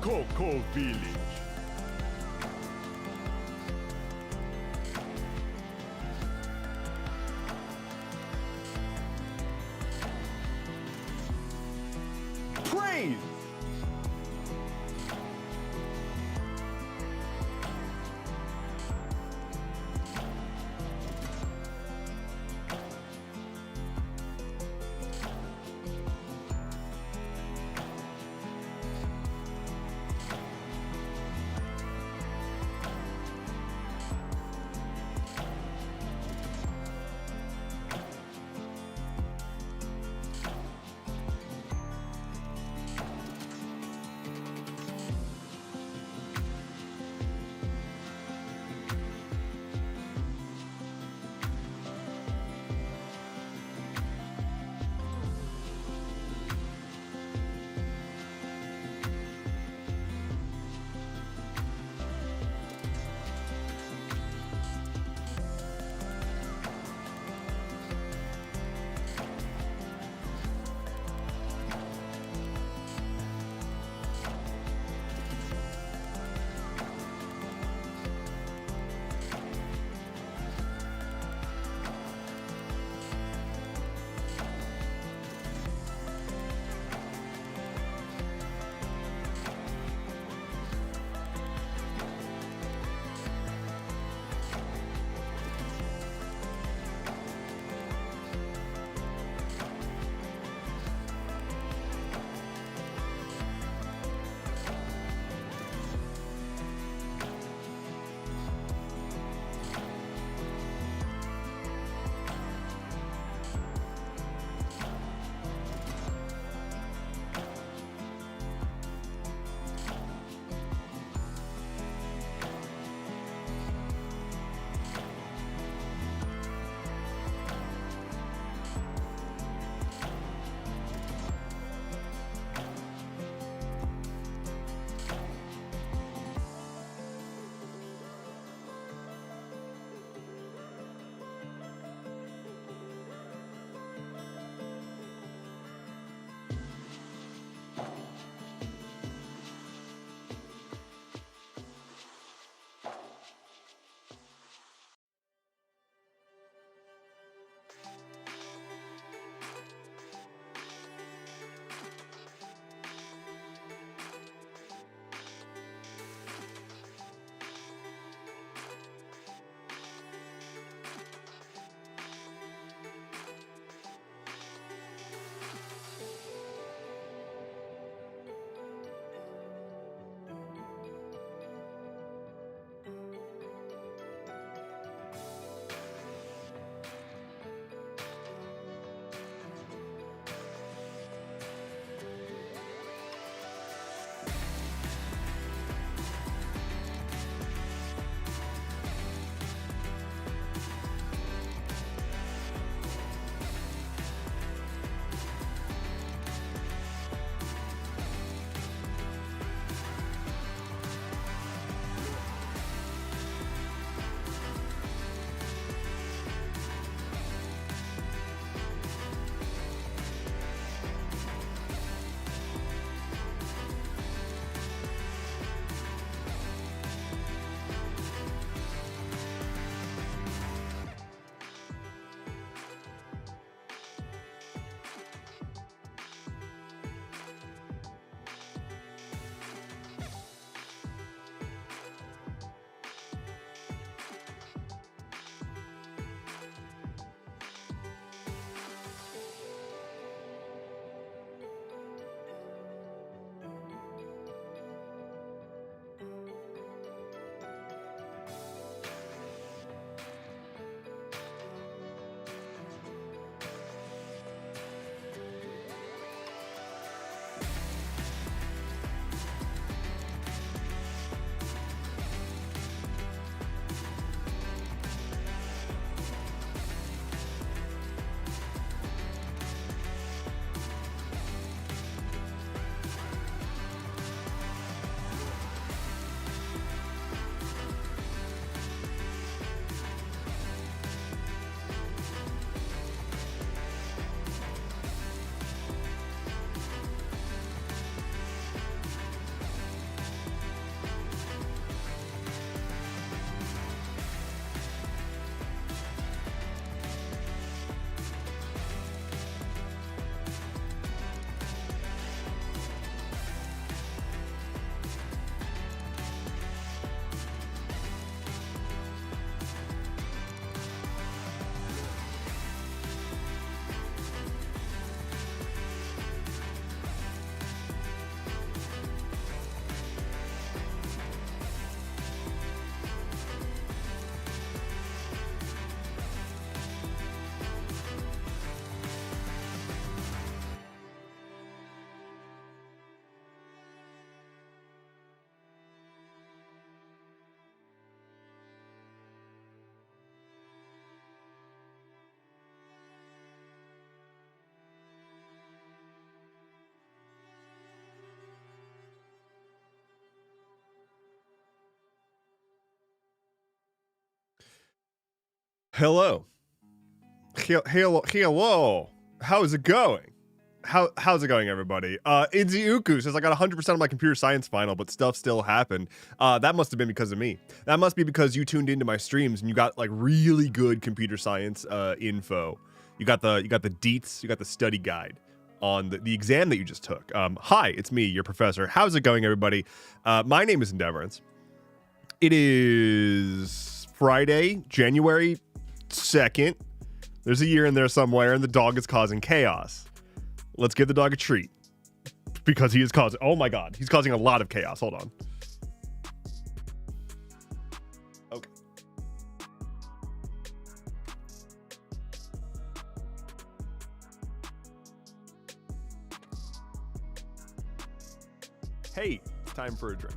Coco Village. Praise! Hello. Hello. How's it going? How's it going, everybody? Idziuku says I got 100% of my computer science final, but stuff still happened. That must have been because of me. That must be because you tuned into my streams and you got like really good computer science info. You got the deets, you got the study guide on the exam that you just took. Hi, it's me, your professor. How's it going, everybody? My name is Nevermind. It is Friday, January 2nd. There's a year in there somewhere, and the dog is causing chaos. Let's give the dog a treat. Because he is causing... Oh my god, he's causing a lot of chaos. Hold on. Okay. Hey, it's time for a drink.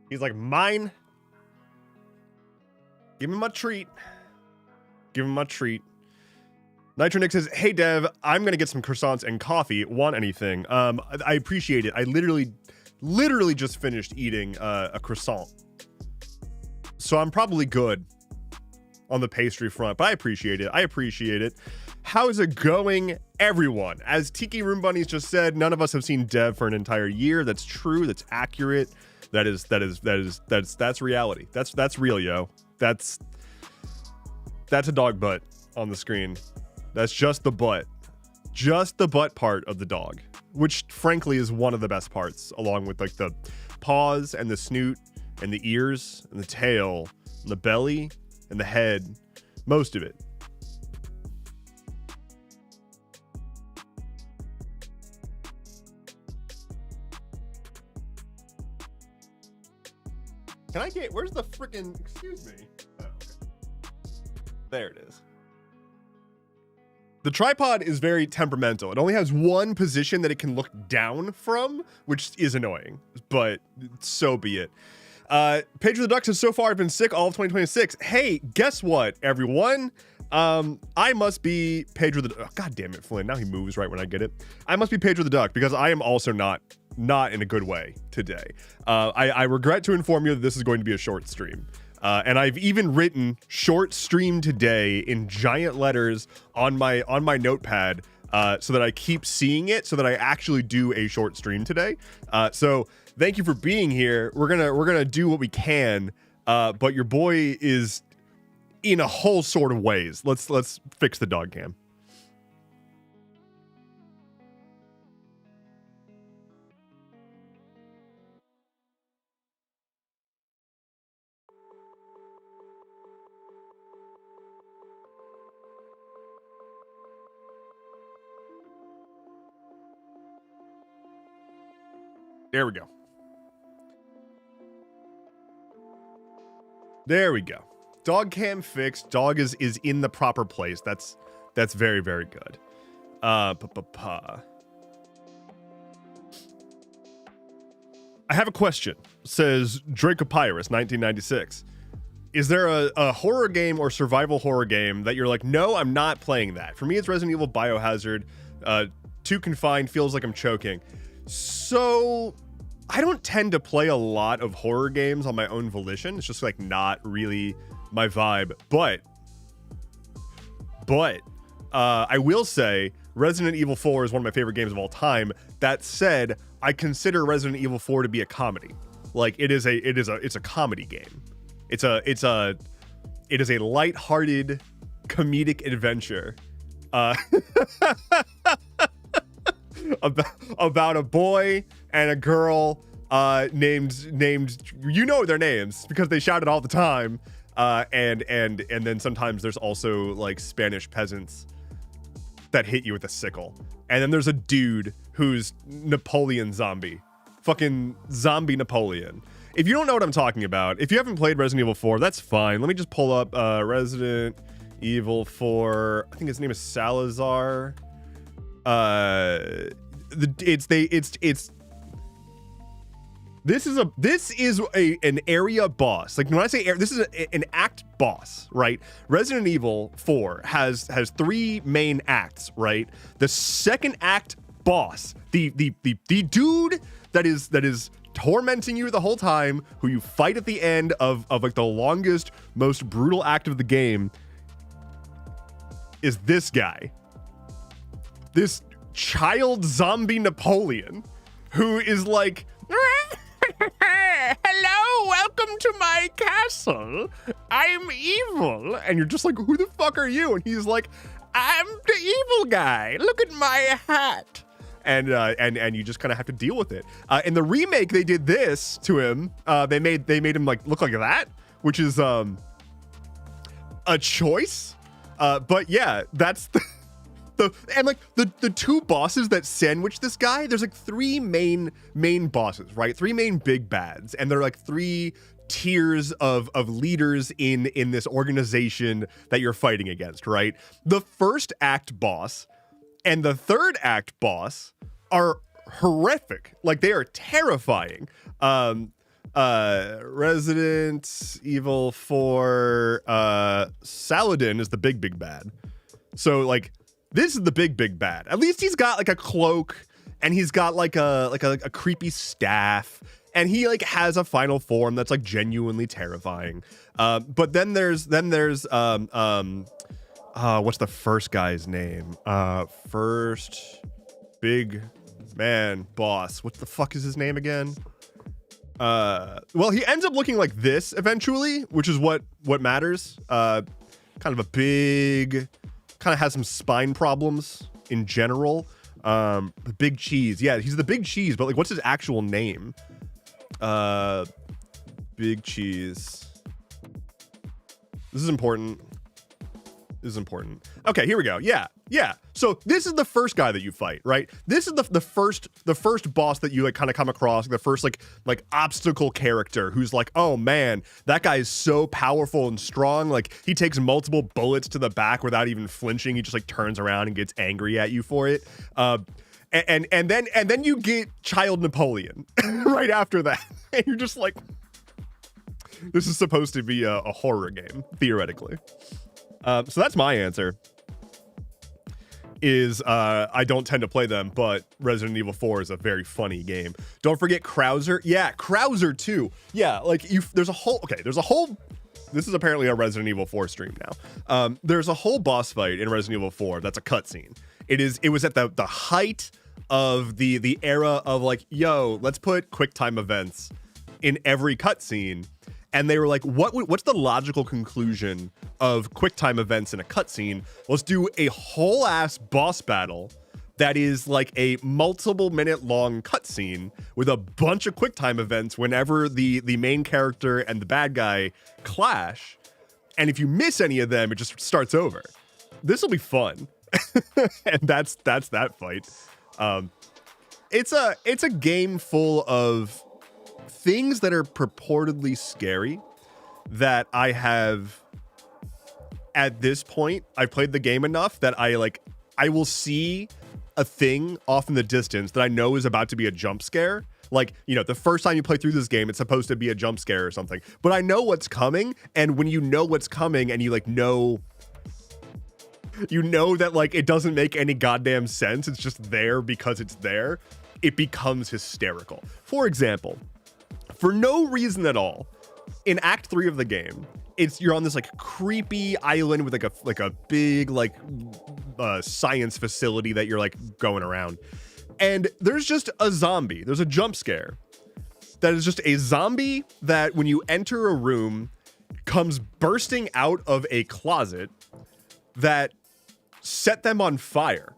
He's like, mine. Give him my treat. Give him my treat. Nitro Nick says, hey Dev, I'm gonna get some croissants and coffee. Want anything? I appreciate it. I literally just finished eating a croissant. So I'm probably good on the pastry front, but I appreciate it. I appreciate it. How is it going, everyone? As Tiki Room Bunnies just said, none of us have seen Dev for an entire year. That's true. That's accurate. That's reality. That's real, yo. That's a dog butt on the screen. That's just the butt part of the dog, which frankly is one of the best parts, along with like the paws and the snoot and the ears and the tail and the belly and the head, most of it. Can I get, where's the freaking, excuse me. Oh, okay. There it is. The tripod is very temperamental. It only has one position that it can look down from, which is annoying, but so be it. Pedro the Duck says, so far I've been sick all of 2026. Hey, guess what, everyone? I must be Pedro the, oh, God damn it, Flynn. Now he moves right when I get it. I must be Pedro the Duck because I am also not in a good way today. I regret to inform you that this is going to be a short stream. And I've even written short stream today in giant letters on my notepad so that I keep seeing it, so that I actually do a short stream today. So thank you for being here. We're gonna do what we can, but your boy is in a whole sort of ways. Let's fix the dog cam. There we go. There we go. Dog cam fixed. Dog is in the proper place. That's very, very good. I have a question. Says Dracopyrus 1996. Is there a horror game or survival horror game that you're like, no, I'm not playing that? For me, it's Resident Evil Biohazard. Too confined, feels like I'm choking. So I don't tend to play a lot of horror games on my own volition. It's just like not really my vibe. But I will say Resident Evil 4 is one of my favorite games of all time. That said, I consider Resident Evil 4 to be a comedy. Like it's a comedy game. It is a lighthearted comedic adventure. About a boy and a girl named you know their names because they shout it all the time, and then sometimes there's also like Spanish peasants that hit you with a sickle, and then there's a dude who's Napoleon zombie, fucking zombie Napoleon. If you don't know what I'm talking about, if you haven't played Resident Evil 4, that's fine. Let me just pull up Resident Evil 4. I think his name is Salazar. This is an area boss. Like when I say this is an act boss, right? Resident Evil 4 has 3 main acts, right? The second act boss, the dude that is tormenting you the whole time, who you fight at the end of like the longest, most brutal act of the game, is this guy. This child zombie Napoleon, who is like, hello, welcome to my castle. I'm evil. And you're just like, who the fuck are you? And he's like, I'm the evil guy. Look at my hat. And you just kind of have to deal with it. In the remake, they did this to him. They made him like look like that, which is a choice. But yeah, that's the 2 bosses that sandwich this guy. There's like 3 main bosses, right? 3 main big bads, and they're like 3 tiers of leaders in this organization that you're fighting against, right? The first act boss and the third act boss are horrific. Like, they are terrifying. Resident Evil 4 Saladin is the big bad. So like, this is the big bad. At least he's got like a cloak, and he's got like a creepy staff, and he like has a final form that's like genuinely terrifying. But then there's what's the first guy's name? First big man boss. What the fuck is his name again? Well, he ends up looking like this eventually, which is what matters. Kind of a big, kind of has some spine problems in general. The Big Cheese. Yeah, he's the Big Cheese, but like, what's his actual name? Big Cheese. This is important. Okay, here we go. Yeah. So this is the first guy that you fight, right? This is the first boss that you like kind of come across, the first like obstacle character who's like, oh man, that guy is so powerful and strong. Like, he takes multiple bullets to the back without even flinching. He just like turns around and gets angry at you for it. And then you get Child Napoleon right after that, and you're just like, this is supposed to be a horror game theoretically. So that's my answer. Is I don't tend to play them, but Resident Evil 4 is a very funny game. Don't forget Krauser. Yeah, Krauser too. Yeah, like there's a whole. This is apparently a Resident Evil 4 stream now. There's a whole boss fight in Resident Evil 4 that's a cutscene. It was at the height of the era of like, yo, let's put QuickTime events in every cutscene. And they were like, what's the logical conclusion of QuickTime events in a cutscene? Let's do a whole ass boss battle that is like a multiple minute long cutscene with a bunch of QuickTime events whenever the main character and the bad guy clash. And if you miss any of them, it just starts over. This will be fun. And that's that fight. It's a game full of things that are purportedly scary that I have, at this point, I played the game enough that I will see a thing off in the distance that I know is about to be a jump scare. Like, you know, the first time you play through this game, it's supposed to be a jump scare or something, but I know what's coming. And when you know what's coming and you like know that like it doesn't make any goddamn sense, it's just there because it's there, it becomes hysterical. For example, for no reason at all, in Act 3 of the game, you're on this like creepy island with like a big like science facility that you're like going around, and there's just a zombie. There's a jump scare that is just a zombie that when you enter a room comes bursting out of a closet that set them on fire.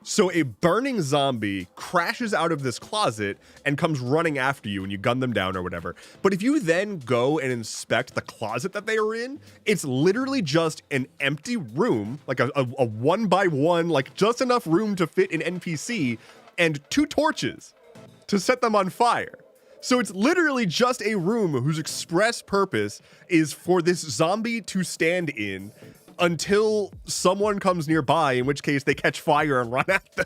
So a burning zombie crashes out of this closet and comes running after you and you gun them down or whatever. But if you then go and inspect the closet that they are in, it's literally just an empty room, like a 1x1, like just enough room to fit an NPC and 2 torches to set them on fire. So it's literally just a room whose express purpose is for this zombie to stand in until someone comes nearby, in which case they catch fire and run at them.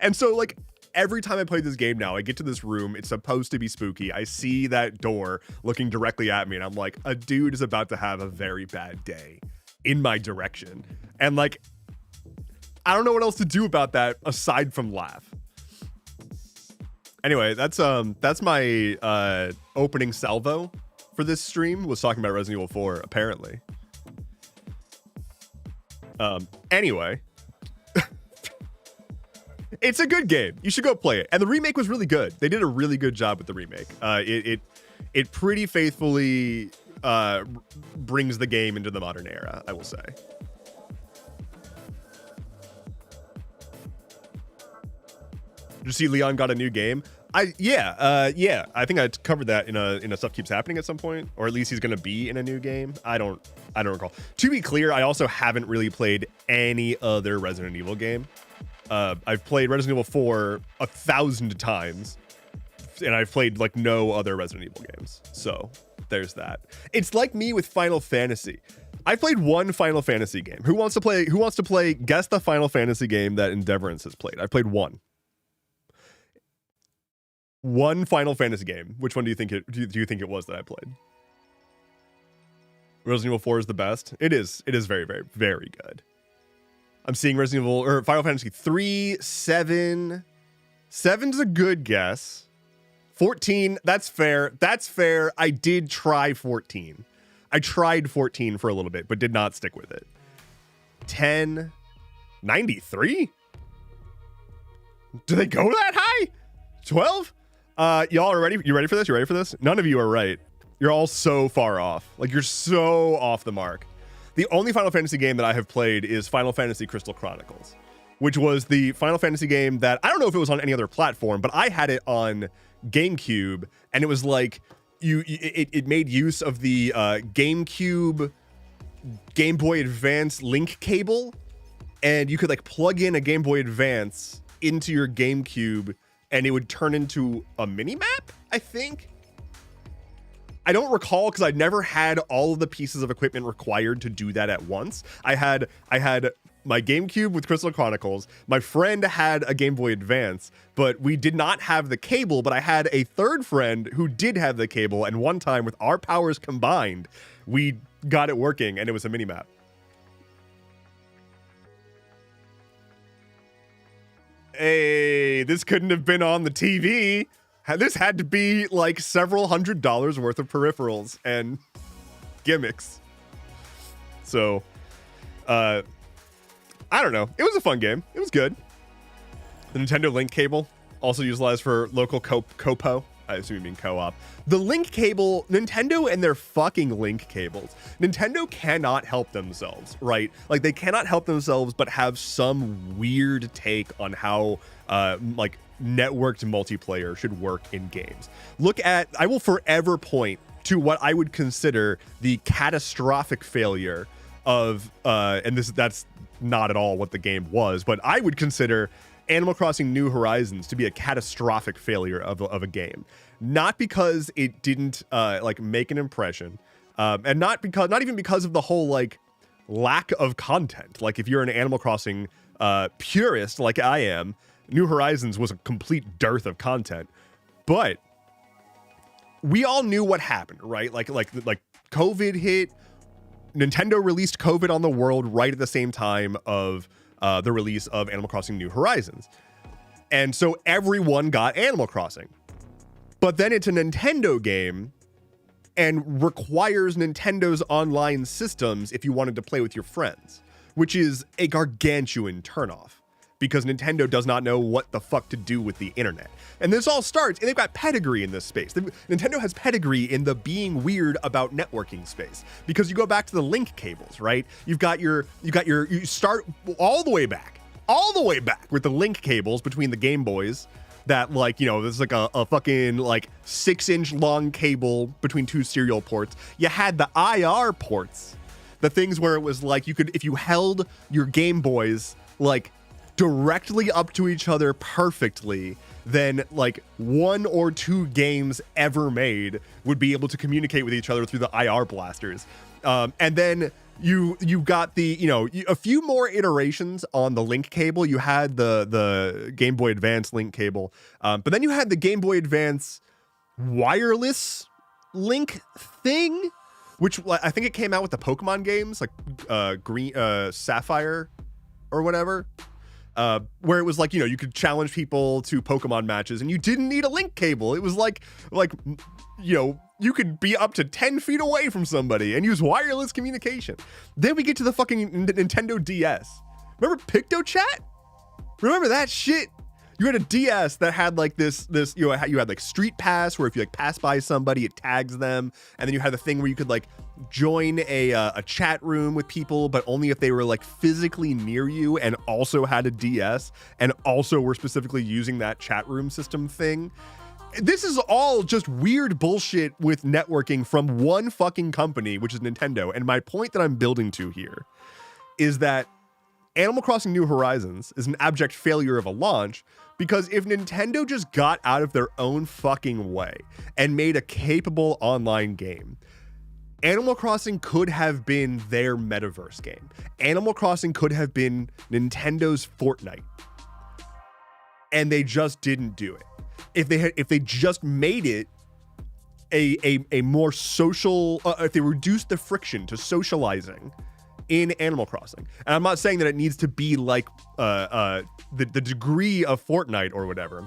And so like every time I play this game now, I get to this room, it's supposed to be spooky. I see that door looking directly at me and I'm like, a dude is about to have a very bad day in my direction. And like, I don't know what else to do about that aside from laugh. Anyway, that's my opening salvo for this stream, was talking about Resident Evil 4, apparently. Anyway, it's a good game. You should go play it. And the remake was really good. They did a really good job with the remake. It pretty faithfully brings the game into the modern era, I will say. Did you see Leon got a new game? Yeah. I think I covered that in a Stuff Keeps Happening at some point, or at least he's gonna be in a new game. I don't recall. To be clear, I also haven't really played any other Resident Evil game. I've played Resident Evil 4 1,000 times, and I've played like no other Resident Evil games. So there's that. It's like me with Final Fantasy. I played one Final Fantasy game. Who wants to play? Guess the Final Fantasy game that Endeavorance has played. I played one Final Fantasy game. Which one do you think it was that I played? Resident Evil 4 is the best. It is very, very, very good. I'm seeing Resident Evil or Final Fantasy 3, 7. 7's a good guess. 14, that's fair. That's fair. I did try 14. I tried 14 for a little bit, but did not stick with it. 10, 93? Do they go that high? 12? Y'all are ready? You ready for this? You ready for this? None of you are right. You're all so far off. Like, you're so off the mark. The only Final Fantasy game that I have played is Final Fantasy Crystal Chronicles, which was the Final Fantasy game that, I don't know if it was on any other platform, but I had it on GameCube, and it was like, it made use of the GameCube Game Boy Advance link cable, and you could like plug in a Game Boy Advance into your GameCube, and it would turn into a mini-map, I think. I don't recall because I never had all of the pieces of equipment required to do that at once. I had my GameCube with Crystal Chronicles. My friend had a Game Boy Advance, but we did not have the cable, but I had a third friend who did have the cable, and one time with our powers combined, we got it working, and it was a mini-map. Hey, this couldn't have been on the TV. This had to be like several $100s worth of peripherals and gimmicks. So, I don't know. It was a fun game. It was good. The Nintendo Link cable, also utilized for local Copo. I assume you mean co-op. The Link cable, Nintendo and their fucking Link cables. Nintendo cannot help themselves, right? Like, they cannot help themselves but have some weird take on how, like, networked multiplayer should work in games. I will forever point to what I would consider the catastrophic failure of, and that's not at all what the game was, but I would consider Animal Crossing New Horizons to be a catastrophic failure of a game. Not because it didn't like make an impression, and not even because of the whole like lack of content. Like, if you're an Animal Crossing purist like I am, New Horizons was a complete dearth of content. But we all knew what happened, right? Like COVID hit. Nintendo released COVID on the world right at the same time of the release of Animal Crossing New Horizons. And so everyone got Animal Crossing. But then it's a Nintendo game and requires Nintendo's online systems if you wanted to play with your friends, which is a gargantuan turnoff because Nintendo does not know what the fuck to do with the internet. And this all starts, and they've got pedigree in this space. Nintendo has pedigree in the being weird about networking space, because you go back to the link cables, right? You start all the way back with the link cables between the Game Boys that, like, you know, there's like a fucking like 6-inch long cable between two serial ports. You had the IR ports, the things where it was like you could, if you held your Game Boys like directly up to each other perfectly, then like 1 or 2 games ever made would be able to communicate with each other through the IR blasters. And then you got the, a few more iterations on the link cable. You had the Game Boy Advance link cable, but then you had the Game Boy Advance wireless link thing, which I think it came out with the Pokemon games, like Green Sapphire or whatever, where it was like, you could challenge people to Pokemon matches and you didn't need a link cable. It was like you could be up to 10 feet away from somebody and use wireless communication. Then we get to the fucking Nintendo DS. Remember PictoChat? Remember that shit? You had a DS that had like this, you had like Street Pass, where if you like pass by somebody, it tags them. And then you had the thing where you could like join a chat room with people, but only if they were like physically near you and also had a DS and also were specifically using that chat room system thing. This is all just weird bullshit with networking from one fucking company, which is Nintendo. And my point that I'm building to here is that Animal Crossing New Horizons is an abject failure of a launch, because if Nintendo just got out of their own fucking way and made a capable online game, Animal Crossing could have been their metaverse game. Animal Crossing could have been Nintendo's Fortnite. And they just didn't do it. If they just made it a more social, if they reduced the friction to socializing in Animal Crossing. And I'm not saying that it needs to be like the degree of Fortnite or whatever,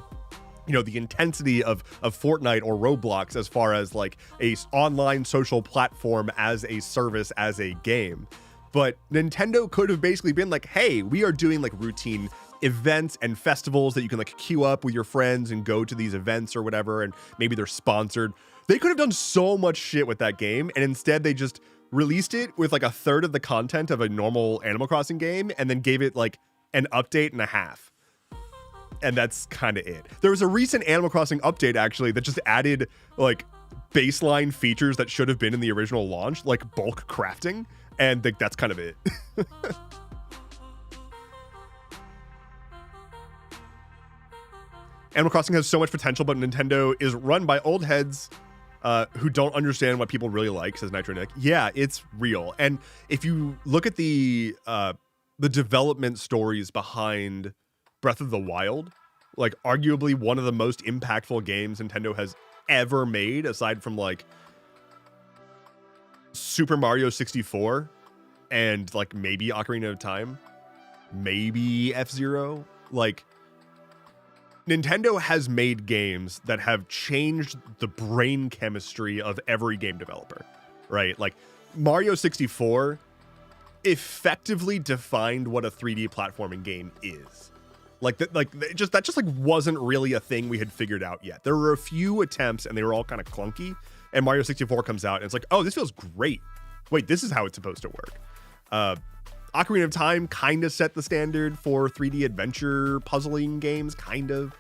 the intensity of Fortnite or Roblox as far as like a online social platform as a service, as a game. But Nintendo could have basically been like, hey, we are doing like routine events and festivals that you can like queue up with your friends and go to these events or whatever, and maybe they're sponsored. They could have done so much shit with that game, and instead they just released it with like a third of the content of a normal Animal Crossing game and then gave it like an update and a half. And that's kind of it. There was a recent Animal Crossing update actually that just added like baseline features that should have been in the original launch, like bulk crafting, and that's kind of it. Animal Crossing has so much potential, but Nintendo is run by old heads who don't understand what people really like, says Nitro Nick. Yeah, it's real. And if you look at the development stories behind Breath of the Wild, like arguably one of the most impactful games Nintendo has ever made, aside from like Super Mario 64 and like maybe Ocarina of Time, maybe F-Zero, like Nintendo has made games that have changed the brain chemistry of every game developer, right? Like Mario 64 effectively defined what a 3D platforming game is. That just wasn't really a thing we had figured out yet. There were a few attempts and they were all kind of clunky, and Mario 64 comes out and it's like, oh, this feels great. Wait, this is how it's supposed to work. Ocarina of Time kind of set the standard for 3D adventure puzzling games, kind of.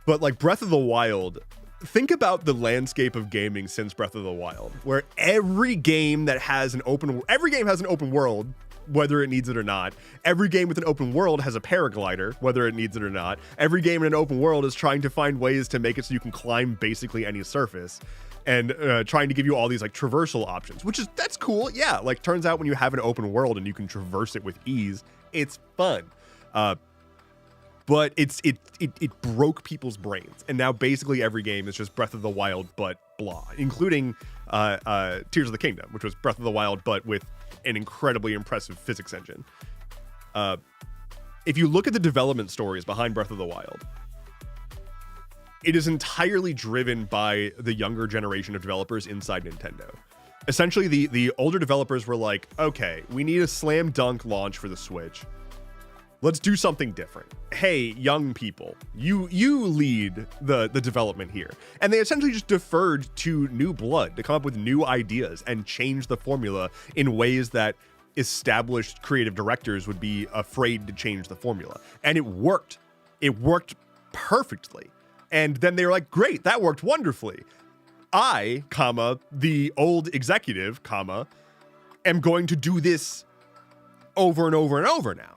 But like Breath of the Wild, think about the landscape of gaming since Breath of the Wild, where every game has an open world, whether it needs it or not. Every game with an open world has a paraglider, whether it needs it or not. Every game in an open world is trying to find ways to make it so you can climb basically any surface, and trying to give you all these like traversal options, that's cool. Yeah, like turns out when you have an open world and you can traverse it with ease, it's fun. But it broke people's brains, and now basically every game is just Breath of the Wild but blah, including Tears of the Kingdom, which was Breath of the Wild but with an incredibly impressive physics engine. If you look at the development stories behind Breath of the Wild, it is entirely driven by the younger generation of developers inside Nintendo. Essentially, the older developers were like, okay, we need a slam dunk launch for the Switch. Let's do something different. Hey, young people, you lead the development here. And they essentially just deferred to new blood to come up with new ideas and change the formula in ways that established creative directors would be afraid to change the formula. And it worked. It worked perfectly. And then they were like, great, that worked wonderfully. I, the old executive, am going to do this over and over and over now.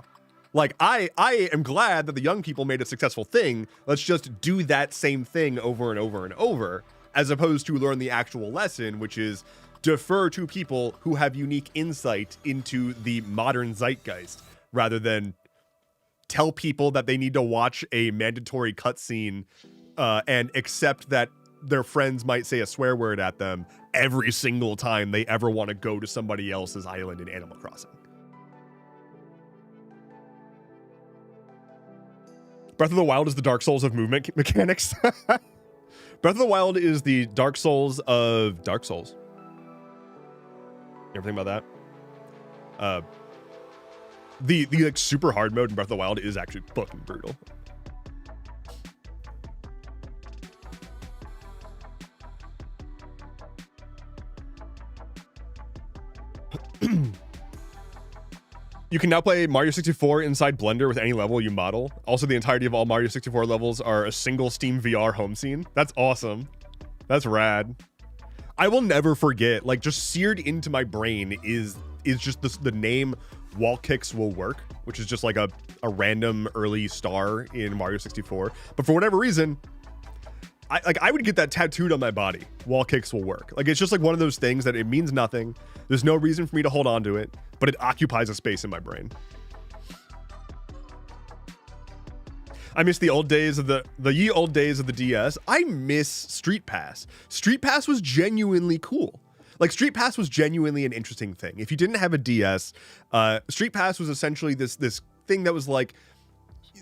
Like, I am glad that the young people made a successful thing. Let's just do that same thing over and over and over, as opposed to learn the actual lesson, which is defer to people who have unique insight into the modern zeitgeist rather than tell people that they need to watch a mandatory cutscene and accept that their friends might say a swear word at them every single time they ever want to go to somebody else's island in Animal Crossing. Breath of the Wild is the Dark Souls of movement mechanics. Breath of the Wild is the Dark Souls of Dark Souls. You ever think about that? The like super hard mode in Breath of the Wild is actually fucking brutal. You can now play Mario 64 inside Blender with any level you model. Also, the entirety of all Mario 64 levels are a single Steam VR home scene. That's awesome. That's rad. I will never forget, like, just seared into my brain is just the name Wall Kicks Will Work, which is just like a random early star in Mario 64. But for whatever reason, I would get that tattooed on my body. Wall Kicks Will Work. Like, it's just like one of those things that it means nothing. There's no reason for me to hold on to it, but it occupies a space in my brain. I miss the old days of the ye old days of the DS. I miss Street Pass. Street Pass was genuinely cool. Like, Street Pass was genuinely an interesting thing. If you didn't have a DS, Street Pass was essentially this thing that was like,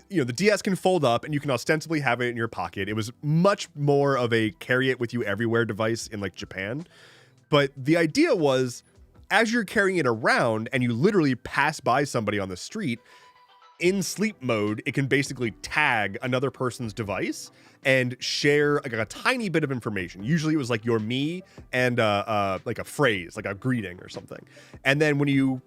you know, the DS can fold up and you can ostensibly have it in your pocket. It was much more of a carry it with you everywhere device in like Japan. But the idea was, as you're carrying it around and you literally pass by somebody on the street, in sleep mode, it can basically tag another person's device and share like a tiny bit of information. Usually it was like your me and like a phrase, like a greeting or something. And then when you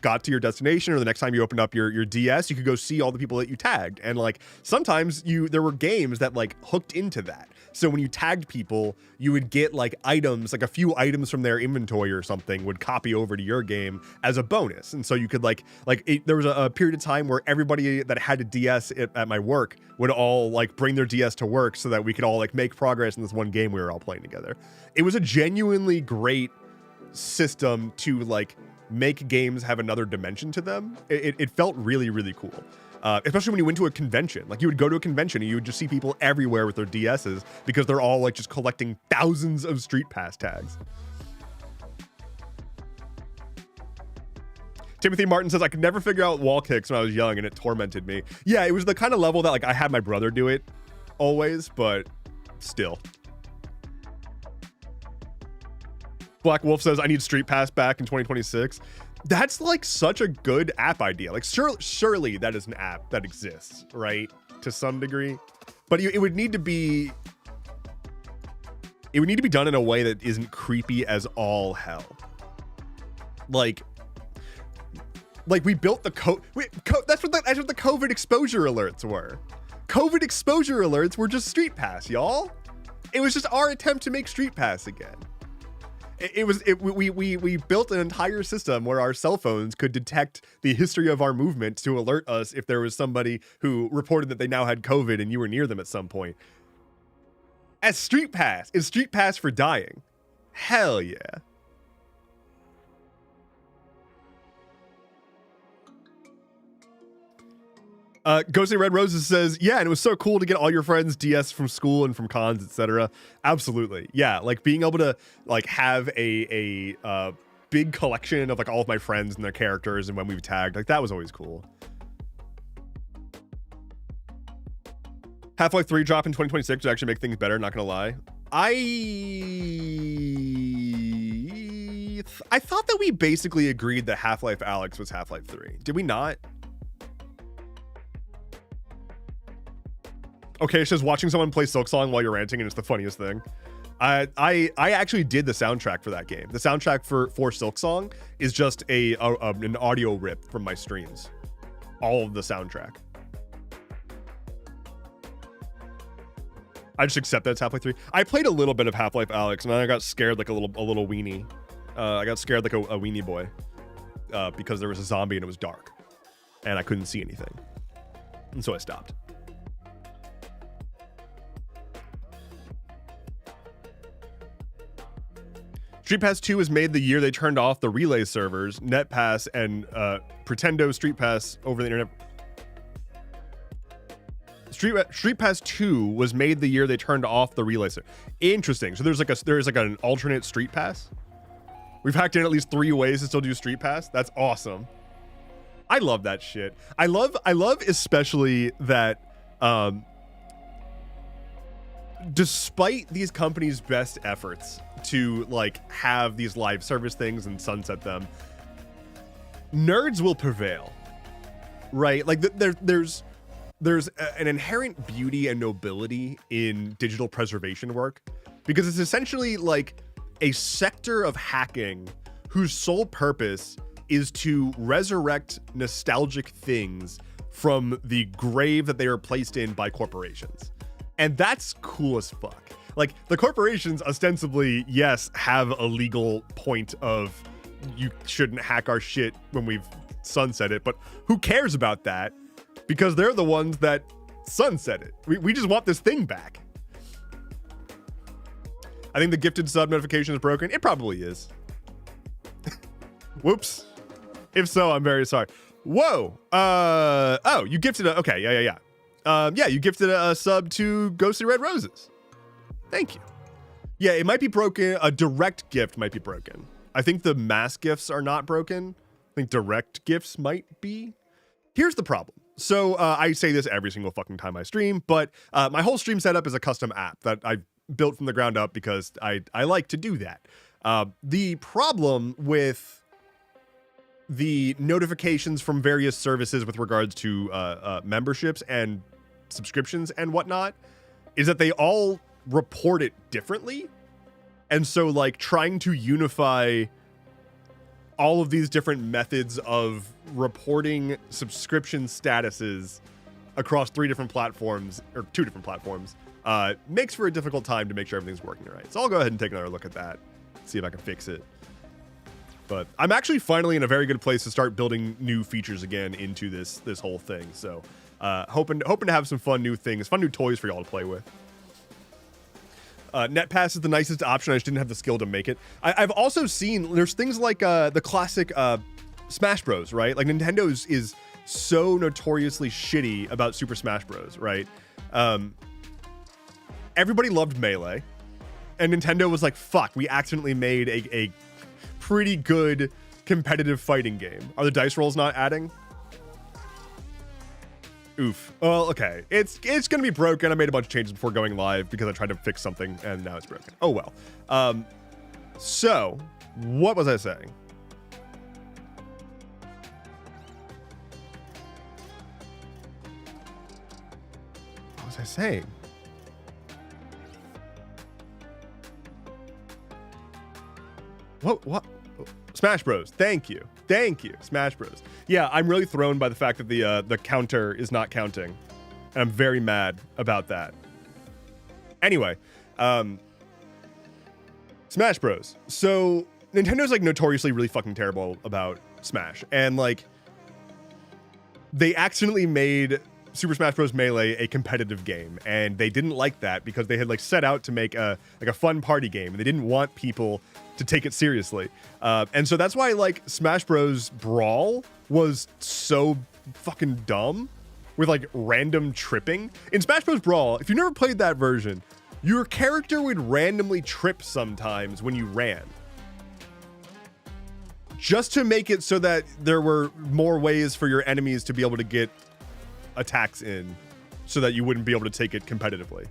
got to your destination, or the next time you opened up your DS, you could go see all the people that you tagged. And like sometimes there were games that like hooked into that. So when you tagged people, you would get like items, like a few items from their inventory or something would copy over to your game as a bonus. And so you could there was a period of time where everybody that had a DS at my work would all like bring their DS to work so that we could all like make progress in this one game we were all playing together. It was a genuinely great system to like make games have another dimension to them. It felt really, really cool. Especially when you went to a convention. Like, you would go to a convention and you would just see people everywhere with their DSs because they're all like just collecting thousands of Street Pass tags. Timothy Martin says, I could never figure out wall kicks when I was young and it tormented me. Yeah, it was the kind of level that like I had my brother do it always, but still. Black Wolf says, I need Street Pass back in 2026. That's like such a good app idea. Like, surely that is an app that exists, right? To some degree. But it would need to be done in a way that isn't creepy as all hell. Like we built the that's what the COVID exposure alerts were. COVID exposure alerts were just Street Pass, y'all. It was just our attempt to make Street Pass again. We built an entire system where our cell phones could detect the history of our movement to alert us if there was somebody who reported that they now had COVID and you were near them at some point. As Street Pass. Is Street Pass for dying? Hell yeah. Ghostly Red Roses says, yeah, and it was so cool to get all your friends DS from school and from cons, etc. Absolutely. Yeah, like being able to like have a big collection of like all of my friends and their characters and when we've tagged, like that was always cool. Half-Life 3 drop in 2026 to actually make things better, not gonna lie. I thought that we basically agreed that Half-Life Alyx was Half-Life 3. Did we not? Okay, it says watching someone play Silksong while you're ranting and it's the funniest thing. I actually did the soundtrack for that game. The soundtrack for Silksong is just an audio rip from my streams. All of the soundtrack. I just accept that it's Half-Life 3. I played a little bit of Half-Life Alyx and then I got scared like a little weenie. I got scared like a weenie boy because there was a zombie and it was dark and I couldn't see anything. And so I stopped. Street Pass 2 was made the year they turned off the Relay servers, NetPass, and Pretendo Street Pass over the internet. Street Pass 2 was made the year they turned off the Relay server. Interesting. So there's like an alternate Street Pass. We've hacked in at least 3 ways to still do Street Pass. That's awesome. I love that shit. I love especially that despite these companies' best efforts to like have these live service things and sunset them, nerds will prevail, right? Like there's an inherent beauty and nobility in digital preservation work, because it's essentially like a sector of hacking whose sole purpose is to resurrect nostalgic things from the grave that they are placed in by corporations. And that's cool as fuck. Like, the corporations ostensibly, yes, have a legal point of you shouldn't hack our shit when we've sunset it, but who cares about that? Because they're the ones that sunset it. We just want this thing back. I think the gifted sub notification is broken. It probably is. Whoops. If so, I'm very sorry. Whoa. Oh, you gifted a, okay, yeah, you gifted a sub to Ghostly Red Roses. Thank you. Yeah, it might be broken. A direct gift might be broken. I think the mass gifts are not broken. I think direct gifts might be. Here's the problem. So I say this every single fucking time I stream, but my whole stream setup is a custom app that I built from the ground up because I like to do that. The problem with the notifications from various services with regards to memberships and subscriptions and whatnot is that they all report it differently. And so like trying to unify all of these different methods of reporting subscription statuses across 3 different platforms, or 2 different platforms, makes for a difficult time to make sure everything's working right. So I'll go ahead and take another look at that, see if I can fix it. But I'm actually finally in a very good place to start building new features again into this whole thing. So hoping to have some fun new things, fun new toys for y'all to play with. NetPass is the nicest option. I just didn't have the skill to make it. I've also seen there's things like the classic Smash Bros, right? Like Nintendo is so notoriously shitty about Super Smash Bros, right? Everybody loved Melee, and Nintendo was like, fuck, we accidentally made a pretty good competitive fighting game. Are the dice rolls not adding? Oof. Well, okay. It's gonna be broken. I made a bunch of changes before going live because I tried to fix something and now it's broken. Oh well. So what was I saying? What was I saying? What? Smash Bros. Thank you. Smash Bros. Yeah, I'm really thrown by the fact that the counter is not counting. And I'm very mad about that. Anyway, Smash Bros. So Nintendo's like notoriously really fucking terrible about Smash. And like they accidentally made Super Smash Bros. Melee a competitive game, and they didn't like that because they had like set out to make a fun party game, and they didn't want people to take it seriously. And so that's why like Smash Bros. Brawl was so fucking dumb with like random tripping. In Smash Bros. Brawl, if you never played that version, your character would randomly trip sometimes when you ran, just to make it so that there were more ways for your enemies to be able to get attacks in so that you wouldn't be able to take it competitively.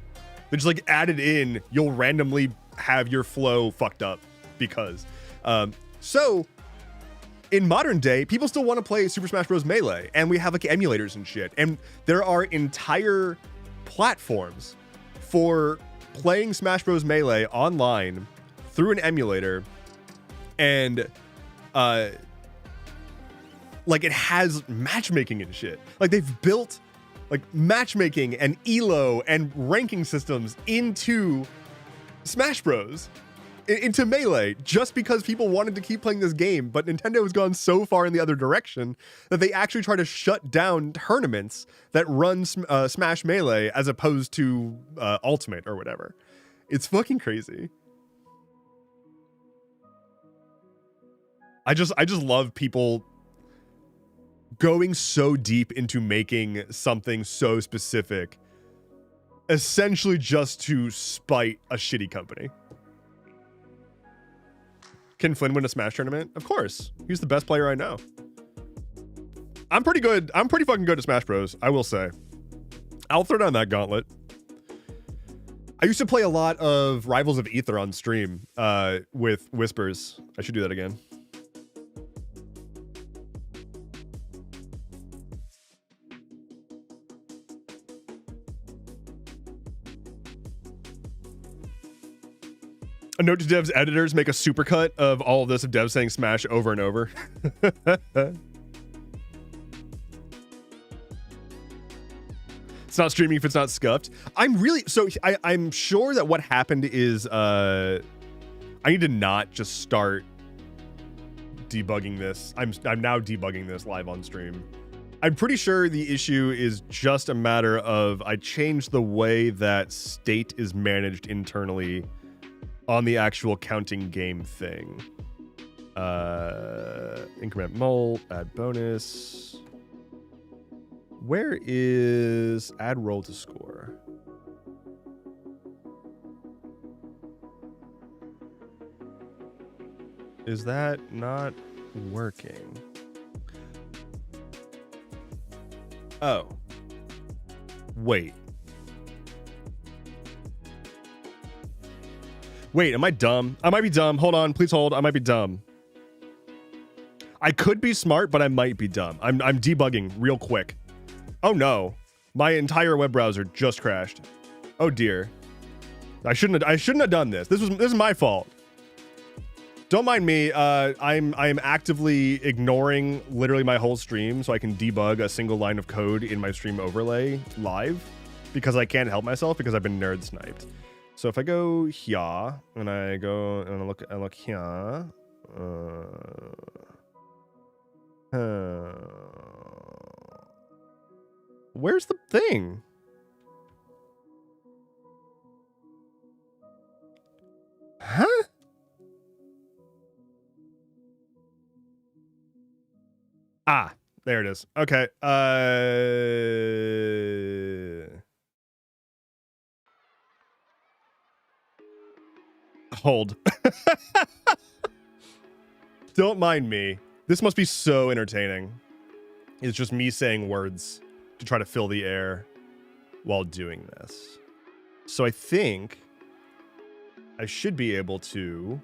They just like added in, you'll randomly have your flow fucked up because. So in modern day, people still want to play Super Smash Bros. Melee, and we have like emulators and shit. And there are entire platforms for playing Smash Bros. Melee online through an emulator, and like it has matchmaking and shit. Like they've built like matchmaking and elo and ranking systems into Smash Bros, into Melee, just because people wanted to keep playing this game. But Nintendo has gone so far in the other direction that they actually try to shut down tournaments that run Smash Melee as opposed to Ultimate or whatever. It's fucking crazy. I just love people going so deep into making something so specific, essentially just to spite a shitty company. Can Flynn win a Smash tournament? Of course. He's the best player I know. I'm pretty good. I'm pretty fucking good at Smash Bros, I will say. I'll throw down that gauntlet. I used to play a lot of Rivals of Aether on stream with Whispers. I should do that again. A note to devs editors, make a supercut of all of this of devs saying Smash over and over. It's not streaming if it's not scuffed. I'm sure that what happened is I need to not just start debugging this. I'm now debugging this live on stream. I'm pretty sure the issue is just a matter of I changed the way that state is managed internally on the actual counting game thing. Increment mult, add bonus. Where is add roll to score? Is that not working? Oh. Wait. Wait, am I dumb? I might be dumb. Hold on, please hold. I might be dumb. I could be smart, but I might be dumb. I'm debugging real quick. Oh no, my entire web browser just crashed. Oh dear. I shouldn't have done this. This is my fault. Don't mind me. I'm actively ignoring literally my whole stream so I can debug a single line of code in my stream overlay live because I can't help myself because I've been nerd sniped. So if I go here and I go and I look here, where's the thing? Huh? Ah, there it is. Okay. Hold. Don't mind me. This must be so entertaining. It's just me saying words to try to fill the air while doing this. So I think I should be able to...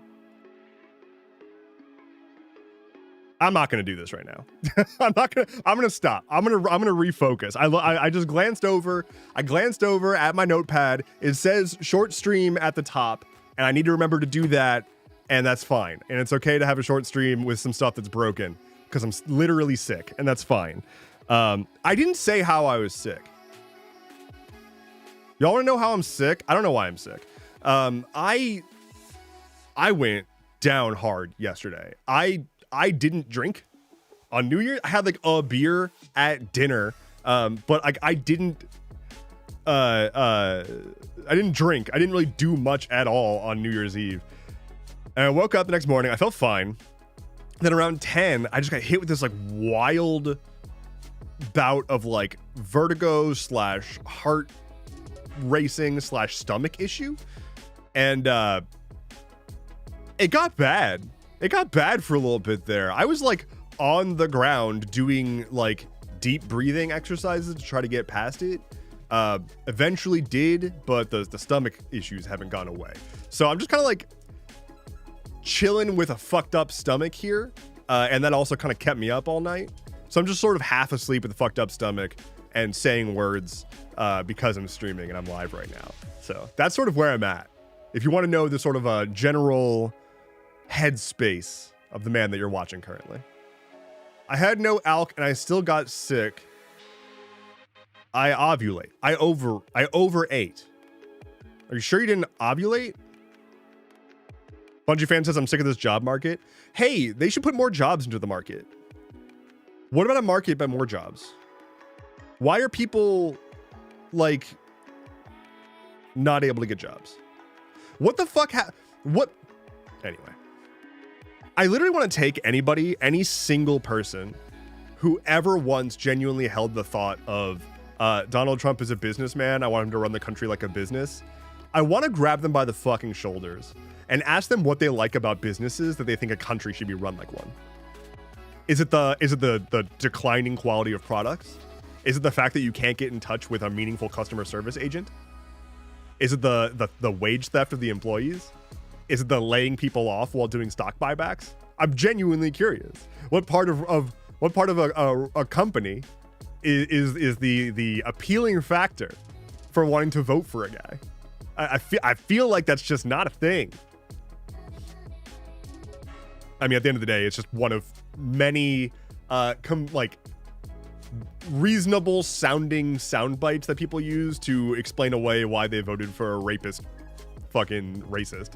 I'm not going to do this right now. I'm going to stop. I'm going to refocus. I just glanced over. I glanced over at my notepad. It says short stream at the top, and I need to remember to do that, and that's fine. And it's okay to have a short stream with some stuff that's broken because I'm literally sick, and that's fine. I didn't say how I was sick. Y'all want to know how I'm sick? I don't know why I'm sick. I went down hard yesterday. I didn't drink on New Year's. I had like a beer at dinner, but like I didn't drink. I didn't really do much at all on New Year's Eve. And I woke up the next morning. I felt fine. Then around 10, I just got hit with this like wild bout of like vertigo / heart racing / stomach issue, and it got bad. It got bad for a little bit there. I was like on the ground doing like deep breathing exercises to try to get past it. Eventually did, but the stomach issues haven't gone away. So I'm just kind of like chilling with a fucked up stomach here. And that also kind of kept me up all night. So I'm just sort of half asleep with a fucked up stomach and saying words because I'm streaming and I'm live right now. So that's sort of where I'm at. If you want to know the sort of a general headspace of the man that you're watching currently. I had no alk and I still got sick. I ovulate. I overate. Are you sure you didn't ovulate? Bungie fan says I'm sick of this job market. Hey, they should put more jobs into the market. What about a market by more jobs? Why are people like not able to get jobs? What the fuck what? Anyway. I literally want to take anybody, any single person who ever once genuinely held the thought of Donald Trump is a businessman. I want him to run the country like a business. I want to grab them by the fucking shoulders and ask them what they like about businesses that they think a country should be run like one. Is it the declining quality of products? Is it the fact that you can't get in touch with a meaningful customer service agent? Is it the wage theft of the employees? Is it the laying people off while doing stock buybacks? I'm genuinely curious. What part of a company is the appealing factor for wanting to vote for a guy? I feel like that's just not a thing. I mean, at the end of the day, it's just one of many reasonable sounding sound bites that people use to explain away why they voted for a rapist fucking racist.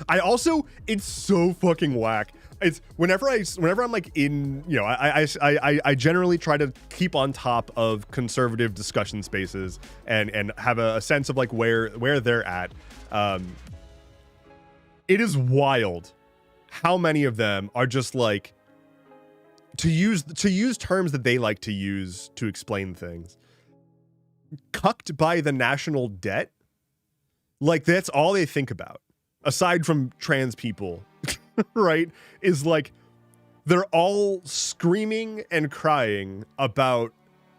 I also, it's so fucking whack. It's whenever I'm like in, you know, I generally try to keep on top of conservative discussion spaces and have a sense of like where they're at. It is wild how many of them are just like to use terms that they like to use to explain things. Cucked by the national debt. Like that's all they think about. Aside from trans people, right, is like they're all screaming and crying about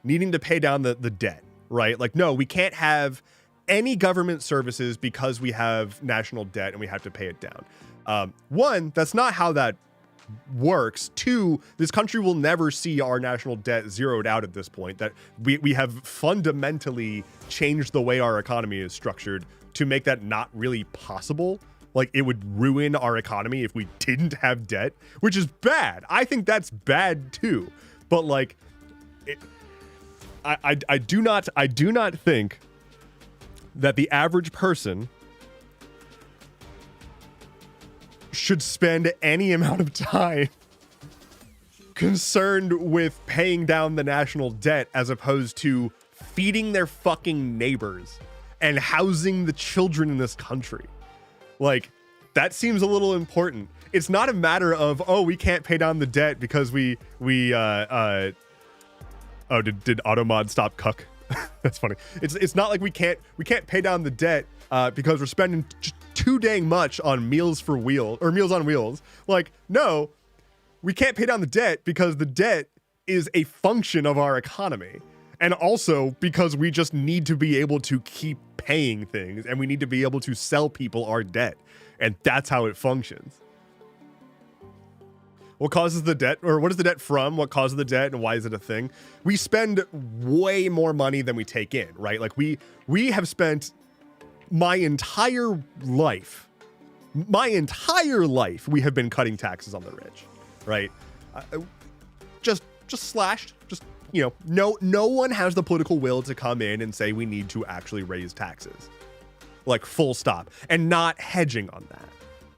needing to pay down the debt, right? Like, no, we can't have any government services because we have national debt and we have to pay it down. One, that's not how that works. Two, this country will never see our national debt zeroed out at this point. That we have fundamentally changed the way our economy is structured to make that not really possible. Like it would ruin our economy if we didn't have debt, which is bad. I think that's bad too. But like, I do not think that the average person should spend any amount of time concerned with paying down the national debt as opposed to feeding their fucking neighbors and housing the children in this country. Like, that seems a little important. It's not a matter of, oh, we can't pay down the debt because did Automod stop cuck? That's funny. It's not like we can't pay down the debt because we're spending too dang much on Meals on Wheels. Like, no, we can't pay down the debt because the debt is a function of our economy. And also because we just need to be able to keep paying things and we need to be able to sell people our debt. And that's how it functions. What causes the debt, or what is the debt from? What causes the debt and why is it a thing? We spend way more money than we take in, right? Like we have spent my entire life, we have been cutting taxes on the rich, right? Just slashed, you know, no one has the political will to come in and say we need to actually raise taxes. Like full stop. And not hedging on that,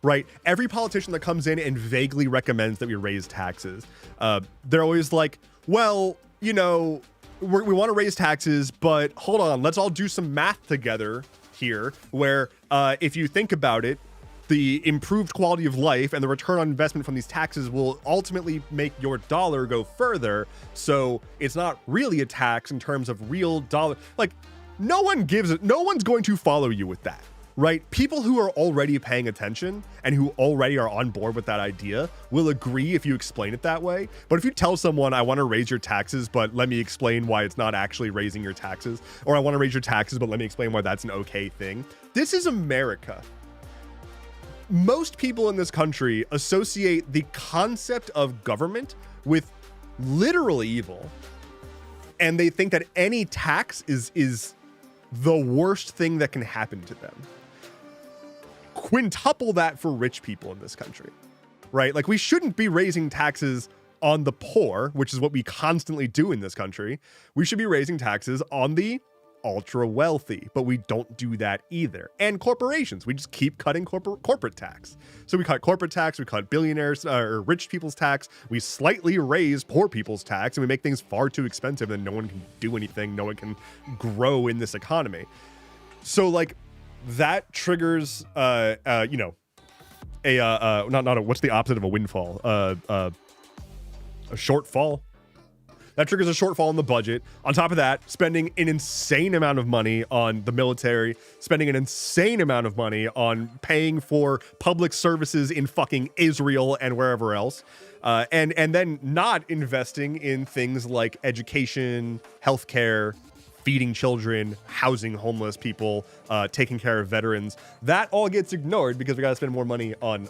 right? Every politician that comes in and vaguely recommends that we raise taxes, they're always like, well, you know, we want to raise taxes, but hold on, let's all do some math together here where if you think about it, the improved quality of life and the return on investment from these taxes will ultimately make your dollar go further. So it's not really a tax in terms of real dollar. Like no one's going to follow you with that, right? People who are already paying attention and who already are on board with that idea will agree if you explain it that way. But if you tell someone, I want to raise your taxes, but let me explain why it's not actually raising your taxes, or I want to raise your taxes, but let me explain why that's an okay thing. This is America. Most people in this country associate the concept of government with literal evil. And they think that any tax is the worst thing that can happen to them. Quintuple that for rich people in this country, right? Like we shouldn't be raising taxes on the poor, which is what we constantly do in this country. We should be raising taxes on the ultra wealthy, but we don't do that either. And corporations, we just keep cutting corporate tax. So we cut corporate tax, we cut billionaires or rich people's tax, we slightly raise poor people's tax, and we make things far too expensive and no one can do anything, no one can grow in this economy. So like that triggers, you know, what's the opposite of a windfall? A shortfall. That triggers a shortfall in the budget. On top of that, spending an insane amount of money on the military, spending an insane amount of money on paying for public services in fucking Israel and wherever else. And then not investing in things like education, healthcare, feeding children, housing homeless people, taking care of veterans. That all gets ignored because we got to spend more money on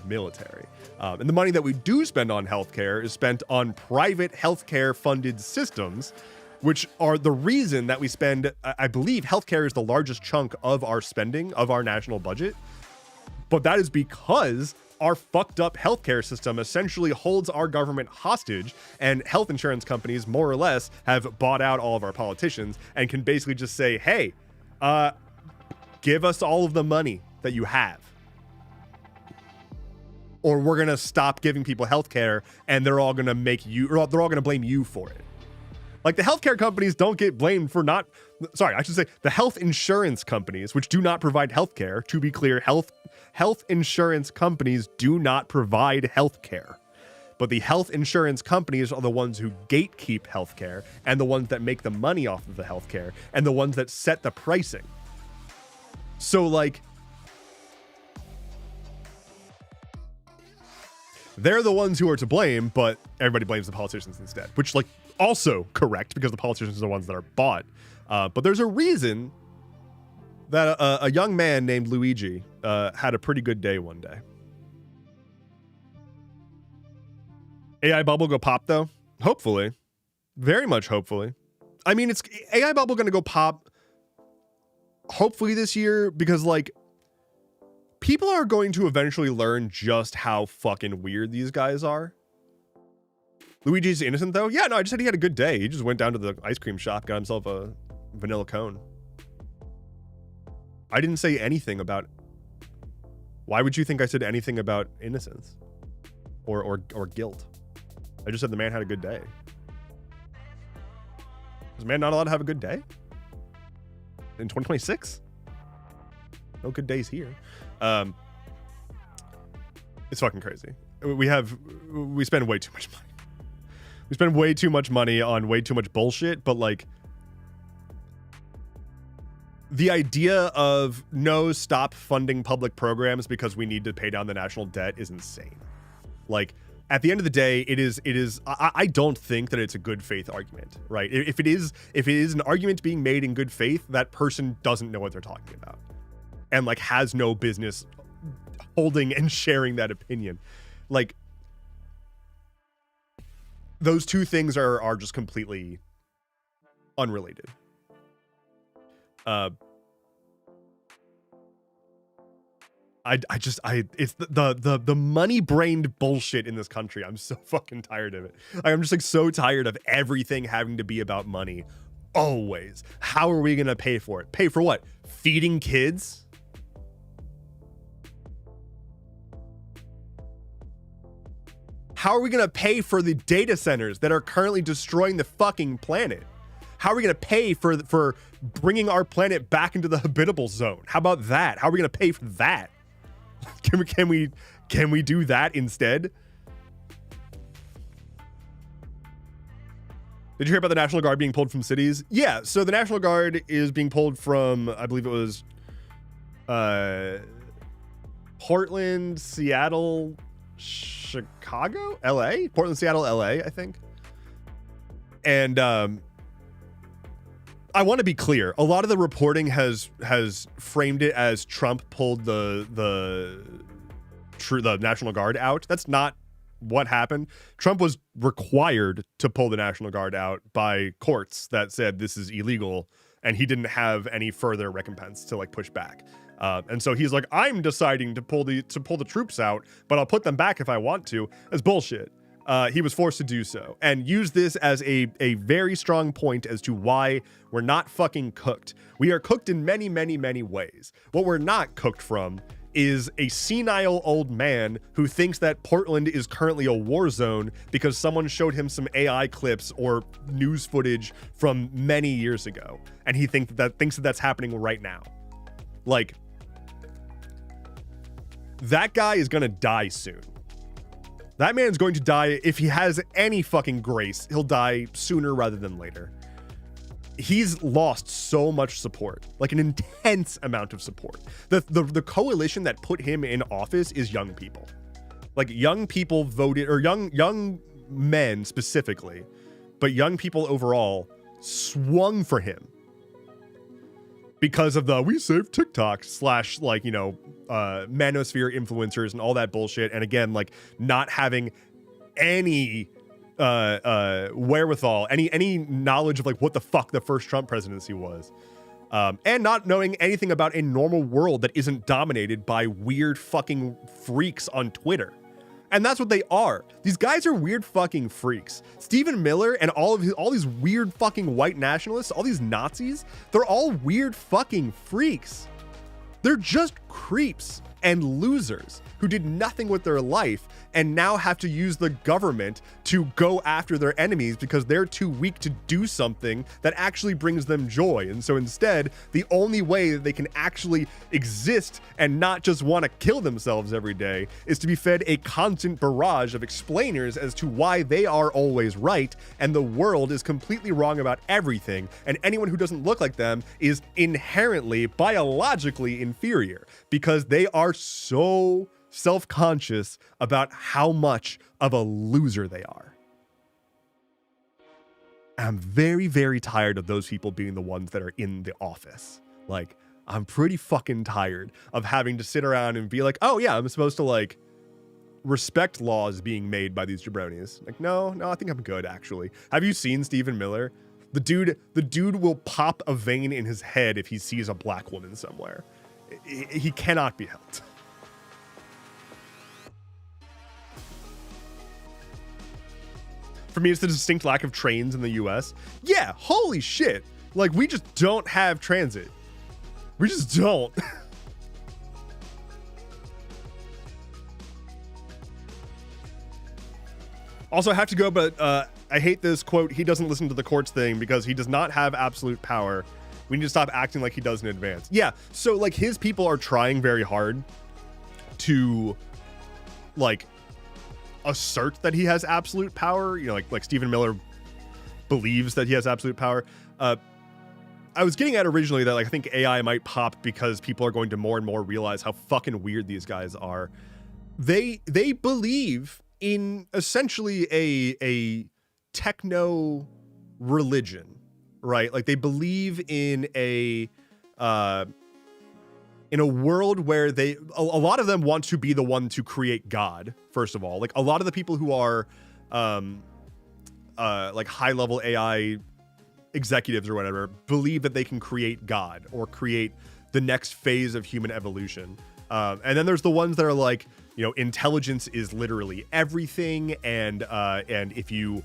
military. And the money that we do spend on healthcare is spent on private healthcare funded systems, which are the reason that we spend, I believe healthcare is the largest chunk of our spending, of our national budget. But that is because our fucked up healthcare system essentially holds our government hostage, and health insurance companies more or less have bought out all of our politicians and can basically just say, hey, give us all of the money that you have, or we're going to stop giving people healthcare and they're all going to make you, or they're all going to blame you for it. Like, the healthcare companies don't get blamed for not, sorry, I should say the health insurance companies, which do not provide healthcare. To be clear, health insurance companies do not provide healthcare. But the health insurance companies are the ones who gatekeep healthcare, and the ones that make the money off of the healthcare, and the ones that set the pricing. So, like, they're the ones who are to blame, but everybody blames the politicians instead, which, like, also correct, because the politicians are the ones that are bought. But there's a reason that a young man named Luigi had a pretty good day one day. AI bubble go pop though? Hopefully. Very much hopefully. I mean, it's AI bubble gonna go pop hopefully this year, because, like, people are going to eventually learn just how fucking weird these guys are. Luigi's innocent though? Yeah, no, I just said he had a good day. He just went down to the ice cream shop, got himself a vanilla cone. I didn't say anything about... Why would you think I said anything about innocence or guilt? I just said the man had a good day. Is a man not allowed to have a good day? In 2026? No good days here. It's fucking crazy. We spend way too much money. We spend way too much money on way too much bullshit, but, like, the idea of no, stop funding public programs because we need to pay down the national debt is insane. Like, at the end of the day, it is, I don't think that it's a good faith argument, right? If it is an argument being made in good faith, that person doesn't know what they're talking about and, like, has no business holding and sharing that opinion. Like, those two things are just completely unrelated. It's the money-brained bullshit in this country. I'm so fucking tired of it. Like, I'm just, like, so tired of everything having to be about money. Always. How are we gonna pay for it? Pay for what? Feeding kids? How are we going to pay for the data centers that are currently destroying the fucking planet? How are we going to pay for bringing our planet back into the habitable zone? How about that? How are we going to pay for that? Can we do that instead? Did you hear about the National Guard being pulled from cities? Yeah, so the National Guard is being pulled from, I believe it was Portland, Seattle, Chicago, LA, Portland, Seattle, LA, I think. And I want to be clear. A lot of the reporting has framed it as Trump pulled the National Guard out. That's not what happened. Trump was required to pull the National Guard out by courts that said this is illegal, and he didn't have any further recompense to, like, push back. And so he's like, I'm deciding to pull the troops out, but I'll put them back if I want to. That's bullshit. He was forced to do so, and use this as a very strong point as to why we're not fucking cooked. We are cooked in many, many, many ways. What we're not cooked from is a senile old man who thinks that Portland is currently a war zone because someone showed him some AI clips or news footage from many years ago, and he thinks that that's happening right now. Like, that guy is gonna die soon. That man's going to die. If he has any fucking grace, he'll die sooner rather than later. He's lost so much support, like an intense amount of support. The coalition that put him in office is young people. Like, young people voted, or young men specifically, but young people overall swung for him because of the we save TikTok / like, you know, manosphere influencers and all that bullshit. And again, like, not having any wherewithal, any knowledge of like what the fuck the first Trump presidency was, and not knowing anything about a normal world that isn't dominated by weird fucking freaks on Twitter. And that's what they are. These guys are weird fucking freaks. Stephen Miller and all these weird fucking white nationalists, all these Nazis, they're all weird fucking freaks. They're just creeps and losers who did nothing with their life and now have to use the government to go after their enemies because they're too weak to do something that actually brings them joy. And so instead, the only way that they can actually exist and not just want to kill themselves every day is to be fed a constant barrage of explainers as to why they are always right and the world is completely wrong about everything, and anyone who doesn't look like them is inherently biologically inferior because they are so self-conscious about how much of a loser they are. I'm very, very tired of those people being the ones that are in the office. Like, I'm pretty fucking tired of having to sit around and be like, oh yeah, I'm supposed to like respect laws being made by these jabronis. Like, no, I think I'm good, actually. Have you seen Stephen Miller? The dude will pop a vein in his head if he sees a black woman somewhere. He cannot be helped. For me, it's the distinct lack of trains in the US. Yeah, holy shit. Like, we just don't have transit. We just don't. Also, I have to go, but I hate this quote. He doesn't listen to the courts thing because he does not have absolute power. We need to stop acting like he does in advance. Yeah, so like his people are trying very hard to like assert that he has absolute power. You know, like Stephen Miller believes that he has absolute power. I was getting at originally that like I think AI might pop because people are going to more and more realize how fucking weird these guys are. They believe in essentially a techno religion, right? Like they believe in a world where a lot of them want to be the one to create God, first of all. Like a lot of the people who are like high level AI executives or whatever believe that they can create God or create the next phase of human evolution. And then there's the ones that are like, you know, intelligence is literally everything, and if you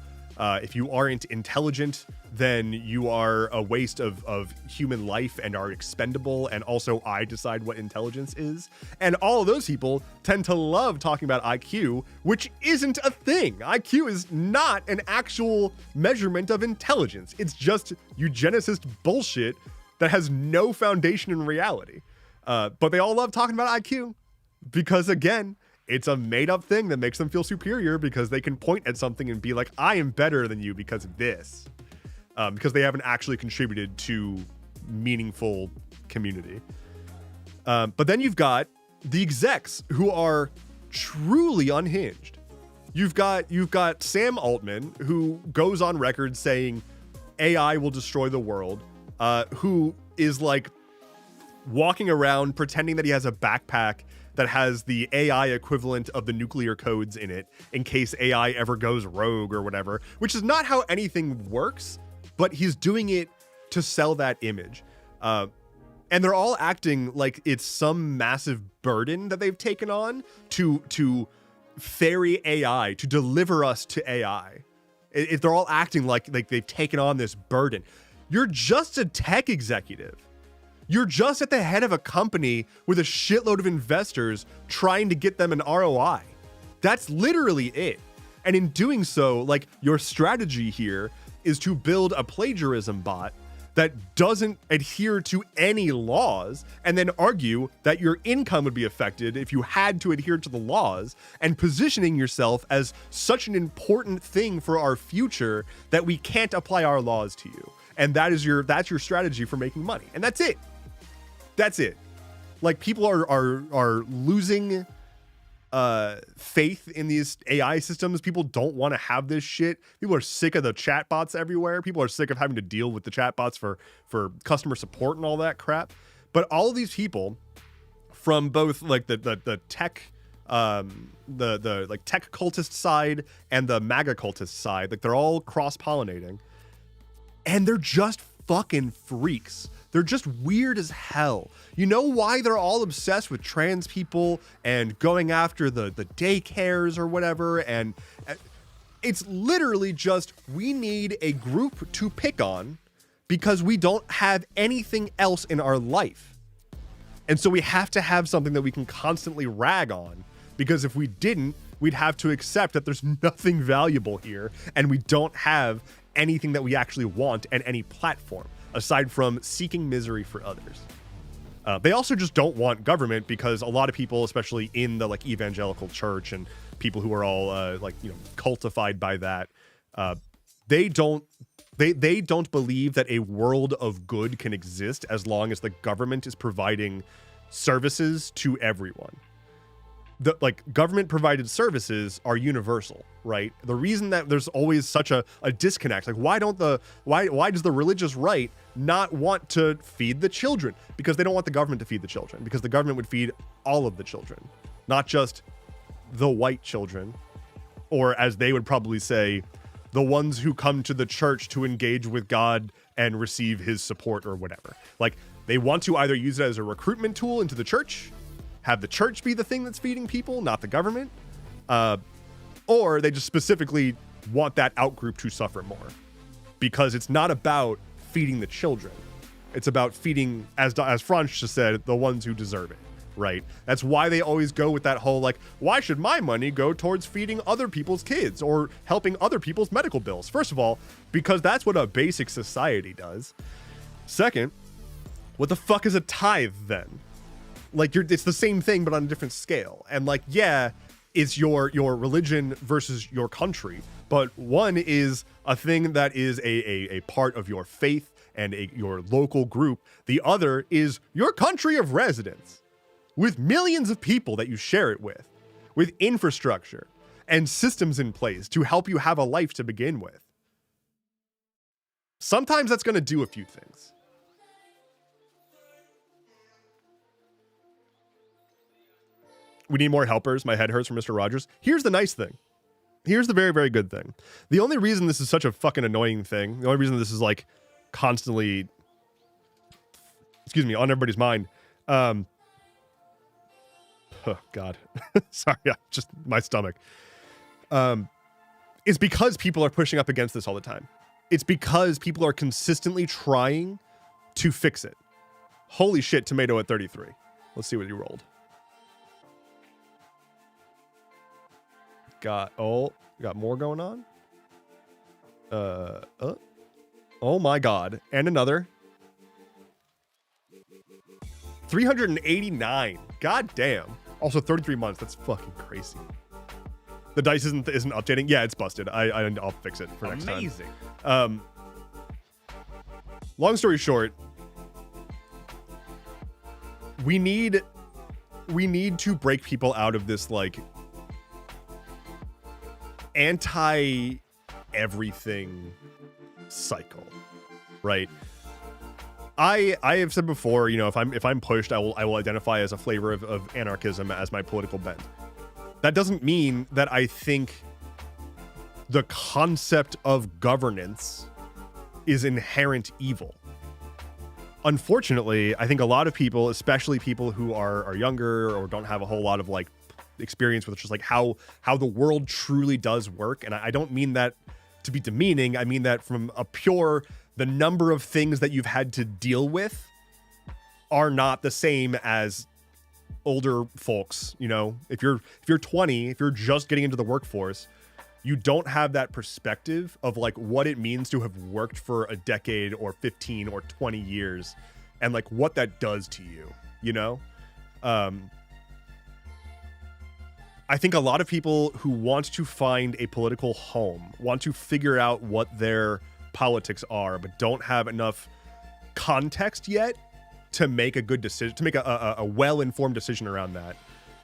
aren't intelligent, then you are a waste of human life and are expendable, and also I decide what intelligence is. And all of those people tend to love talking about IQ, which isn't a thing. IQ is not an actual measurement of intelligence. It's just eugenicist bullshit that has no foundation in reality. But they all love talking about IQ because, again, it's a made-up thing that makes them feel superior because they can point at something and be like, I am better than you because of this. Because they haven't actually contributed to meaningful community. But then you've got the execs who are truly unhinged. You've got Sam Altman, who goes on record saying AI will destroy the world, who is like walking around pretending that he has a backpack that has the AI equivalent of the nuclear codes in it in case AI ever goes rogue or whatever, which is not how anything works, but he's doing it to sell that image. And they're all acting like it's some massive burden that they've taken on to ferry AI, to deliver us to AI. If they're all acting like they've taken on this burden. You're just a tech executive. You're just at the head of a company with a shitload of investors trying to get them an ROI. That's literally it. And in doing so, like, your strategy here is to build a plagiarism bot that doesn't adhere to any laws and then argue that your income would be affected if you had to adhere to the laws, and positioning yourself as such an important thing for our future that we can't apply our laws to you. And that's your strategy for making money. And that's it. That's it. Like, people are losing faith in these AI systems. People don't want to have this shit. People are sick of the chatbots everywhere. People are sick of having to deal with the chatbots for customer support and all that crap. But all of these people, from both like the tech the like tech cultist side and the MAGA cultist side, like, they're all cross-pollinating, and they're just fucking freaks. They're just weird as hell. You know why they're all obsessed with trans people and going after the daycares or whatever? And it's literally just, we need a group to pick on because we don't have anything else in our life. And so we have to have something that we can constantly rag on, because if we didn't, we'd have to accept that there's nothing valuable here and we don't have anything that we actually want and any platform aside from seeking misery for others. They also just don't want government, because a lot of people, especially in the like evangelical church and people who are all like, you know, cultified by that, they don't believe that a world of good can exist as long as the government is providing services to everyone. The like government provided services are universal, right? The reason that there's always such a disconnect, like why does the religious right not want to feed the children? Because they don't want the government to feed the children, because the government would feed all of the children, not just the white children, or as they would probably say, the ones who come to the church to engage with God and receive his support or whatever. Like, they want to either use it as a recruitment tool into the church, have the church be the thing that's feeding people, not the government, or they just specifically want that outgroup to suffer more, because it's not about feeding the children. It's about feeding, as Franz just said, the ones who deserve it, right? That's why they always go with that whole, like, why should my money go towards feeding other people's kids or helping other people's medical bills? First of all, because that's what a basic society does. Second, what the fuck is a tithe then? Like, it's the same thing, but on a different scale. And like, yeah, it's your religion versus your country, but one is a thing that is a part of your faith and your local group. The other is your country of residence, with millions of people that you share it with infrastructure and systems in place to help you have a life to begin with. Sometimes that's going to do a few things. We need more helpers. My head hurts from Mr. Rogers. Here's the nice thing. Here's the very, very good thing. The only reason this is such a fucking annoying thing, the only reason this is like constantly, on everybody's mind. Oh God. Sorry, just my stomach. It's because people are pushing up against this all the time. It's because people are consistently trying to fix it. Holy shit, tomato at 33. Let's see what you rolled. Got more going on. Oh my God. And another. 389. God damn. Also 33 months. That's fucking crazy. The dice isn't updating. Yeah, it's busted. I'll fix it for next time. Amazing. Long story short, we need to break people out of this like anti-everything cycle, right? I have said before, you know, if I'm pushed, I will identify as a flavor of anarchism as my political bent. That doesn't mean that I think the concept of governance is inherent evil. Unfortunately, I think a lot of people, especially people who are younger or don't have a whole lot of like experience with just like how the world truly does work, and I don't mean that to be demeaning. I mean that from a pure, the number of things that you've had to deal with are not the same as older folks. You know, if you're 20, if you're just getting into the workforce, you don't have that perspective of like what it means to have worked for a decade or 15 or 20 years and like what that does to you, you know? I think a lot of people who want to find a political home, want to figure out what their politics are, but don't have enough context yet to make a good decision, to make a well-informed decision around that,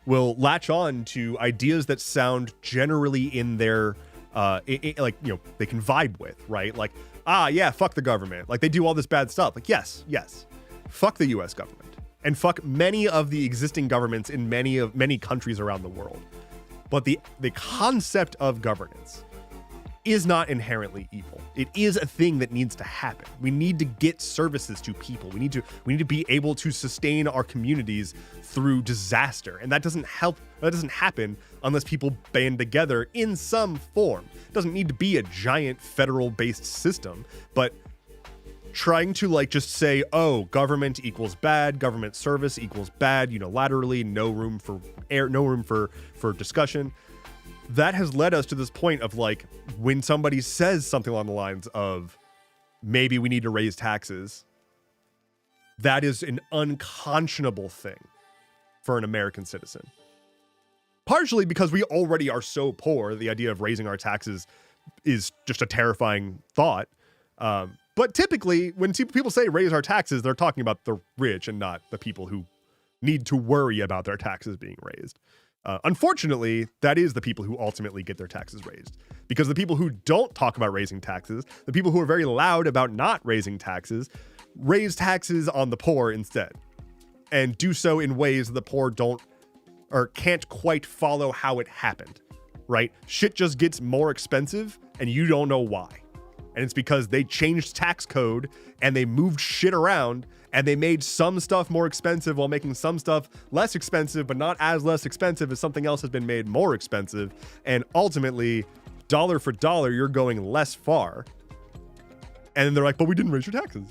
will latch on to ideas that sound generally in their, like, you know, they can vibe with, right? Like, yeah, fuck the government. Like, they do all this bad stuff. Like, yes. Fuck the US government. And fuck many of the existing governments in many countries around the world. But the concept of governance is not inherently evil. It is a thing that needs to happen. We need to get services to people. We need to be able to sustain our communities through disaster. And that doesn't happen unless people band together in some form. It doesn't need to be a giant federal-based system, but trying to like just say, oh, government equals bad, government service equals bad unilaterally, no room for discussion. That has led us to this point of like, when somebody says something along the lines of maybe we need to raise taxes, that is an unconscionable thing for an American citizen. Partially because we already are so poor, the idea of raising our taxes is just a terrifying thought. But typically, when people say raise our taxes, they're talking about the rich and not the people who need to worry about their taxes being raised. Unfortunately, that is the people who ultimately get their taxes raised. Because the people who don't talk about raising taxes, the people who are very loud about not raising taxes, raise taxes on the poor instead. And do so in ways that the poor don't or can't quite follow how it happened, right? Shit just gets more expensive and you don't know why. And it's because they changed tax code and they moved shit around and they made some stuff more expensive while making some stuff less expensive, but not as less expensive as something else has been made more expensive. And ultimately, dollar for dollar, you're going less far. And then they're like, but we didn't raise your taxes.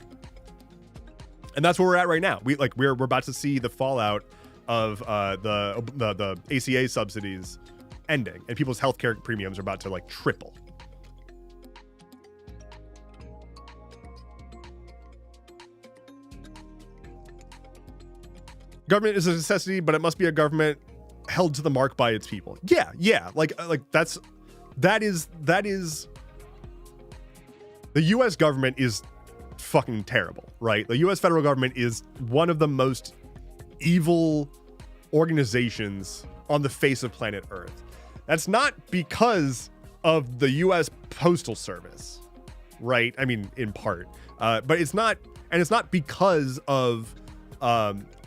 And that's where we're at right now. We're about to see the fallout of the ACA subsidies ending, and people's healthcare premiums are about to like triple. Government is a necessity, but it must be a government held to the mark by its people. Yeah. Like that is the US government is fucking terrible, right? The US federal government is one of the most evil organizations on the face of planet Earth. That's not because of the US Postal Service, right? I mean, in part, but it's not because of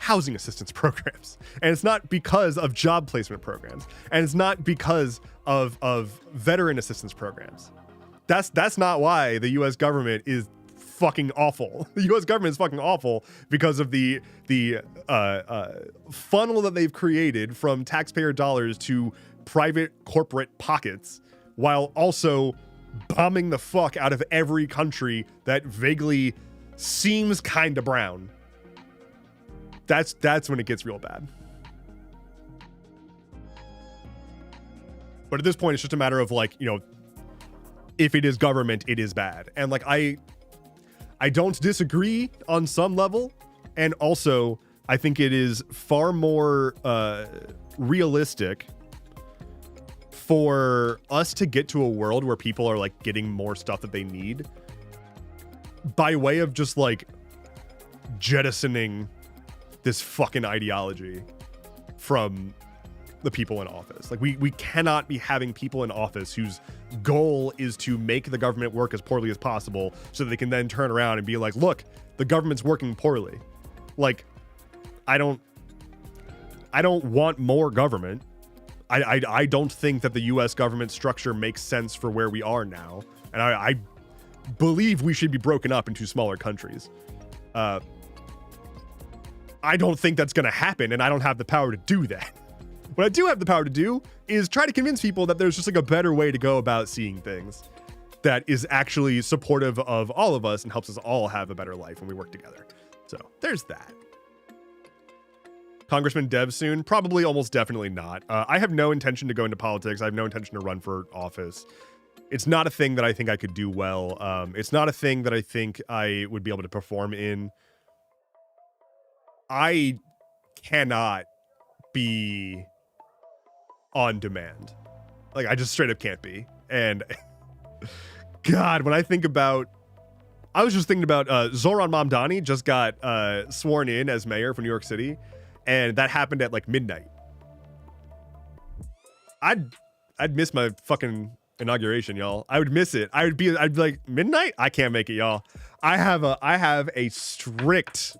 housing assistance programs, and it's not because of job placement programs, and it's not because of veteran assistance programs. That's not why the US government is fucking awful. The US government is fucking awful because of the funnel that they've created from taxpayer dollars to private corporate pockets, while also bombing the fuck out of every country that vaguely seems kind of brown. That's when it gets real bad. But at this point, it's just a matter of like, you know, if it is government, it is bad. And like, I don't disagree on some level. And also, I think it is far more realistic for us to get to a world where people are like getting more stuff that they need by way of just like jettisoning this fucking ideology from the people in office. Like we cannot be having people in office whose goal is to make the government work as poorly as possible so that they can then turn around and be like, look, the government's working poorly. Like, I don't want more government. I don't think that the US government structure makes sense for where we are now. And I believe we should be broken up into smaller countries. I don't think that's going to happen, and I don't have the power to do that. What I do have the power to do is try to convince people that there's just like a better way to go about seeing things that is actually supportive of all of us and helps us all have a better life when we work together. So there's that. Congressman Dev soon? Probably, almost definitely not. I have no intention to go into politics. I have no intention to run for office. It's not a thing that I think I could do well. It's not a thing that I think I would be able to perform in. I cannot be on demand. Like, I just straight up can't be. And God, when I think about, I was just thinking about Zoran Mamdani just got sworn in as mayor for New York City, and that happened at like midnight. I'd miss my fucking inauguration, y'all. I would miss it. I'd be like, midnight? I can't make it, y'all. I have a strict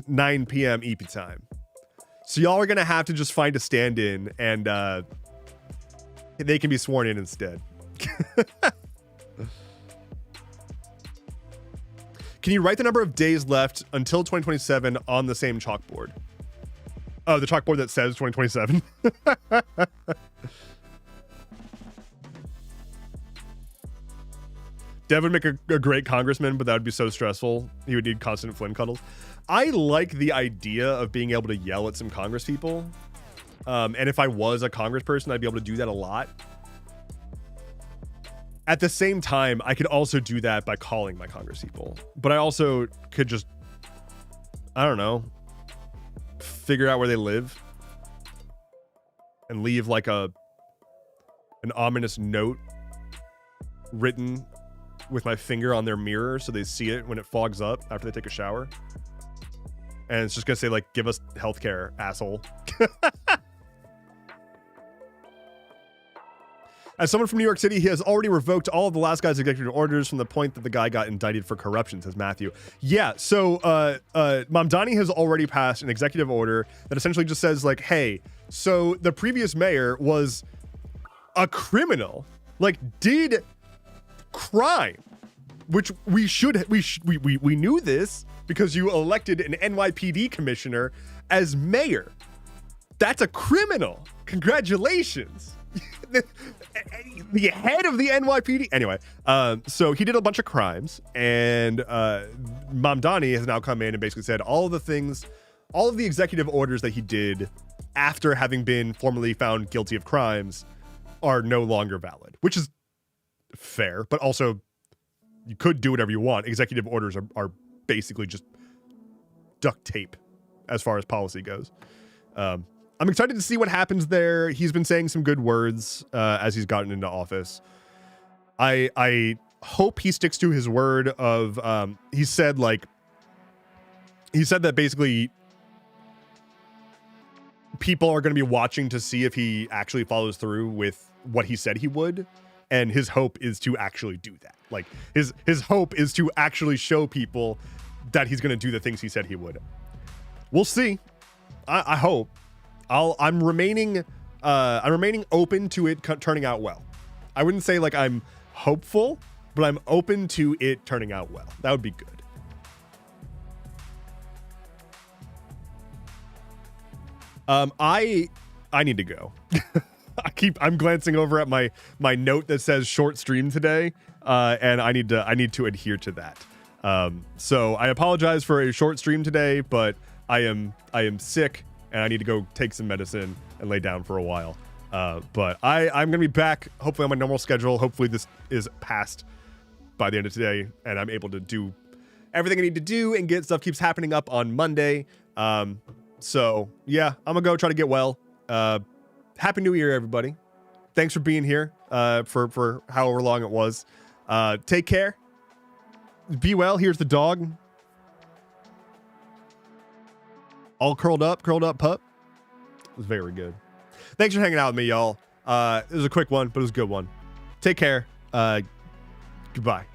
9 p.m. EP time. So y'all are gonna have to just find a stand-in, and they can be sworn in instead. Can you write the number of days left until 2027 on the same chalkboard? Oh, the chalkboard that says 2027. Dev would make a great congressman, but that would be so stressful. He would need constant Flynn cuddles. I like the idea of being able to yell at some Congress people. And if I was a congressperson, I'd be able to do that a lot. At the same time, I could also do that by calling my Congress people. But I also could just, I don't know, figure out where they live and leave like an ominous note written with my finger on their mirror so they see it when it fogs up after they take a shower. And it's just gonna say like, give us healthcare, asshole. As someone from New York City, he has already revoked all of the last guy's executive orders from the point that the guy got indicted for corruption, says Matthew. Yeah, so Mamdani has already passed an executive order that essentially just says like, hey, so the previous mayor was a criminal, like did crime, which we knew this because you elected an NYPD commissioner as mayor. That's a criminal. Congratulations. The head of the NYPD. Anyway, so he did a bunch of crimes, and Mamdani has now come in and basically said all of the executive orders that he did after having been formally found guilty of crimes are no longer valid, which is fair, but also you could do whatever you want. Executive orders are basically just duct tape as far as policy goes. I'm excited to see what happens there. He's been saying some good words as he's gotten into office. I hope he sticks to his word of he said that basically people are going to be watching to see if he actually follows through with what he said he would, and his hope is to actually do that. Like his hope is to actually show people that he's going to do the things he said he would. We'll see. I hope. I'm remaining open to it turning out well. I wouldn't say like I'm hopeful, but I'm open to it turning out well. That would be good. I need to go. I'm glancing over at my note that says short stream today, and I need to adhere to that. So I apologize for a short stream today, but I am sick. And I need to go take some medicine and lay down for a while. But I'm going to be back, hopefully on my normal schedule. Hopefully this is passed by the end of today, and I'm able to do everything I need to do and get stuff keeps happening up on Monday. So, yeah, I'm going to go try to get well. Happy New Year, everybody. Thanks for being here for however long it was. Take care. Be well. Here's the dog. All curled up pup. It was very good. Thanks for hanging out with me, y'all. It was a quick one, but it was a good one. Take care. Goodbye.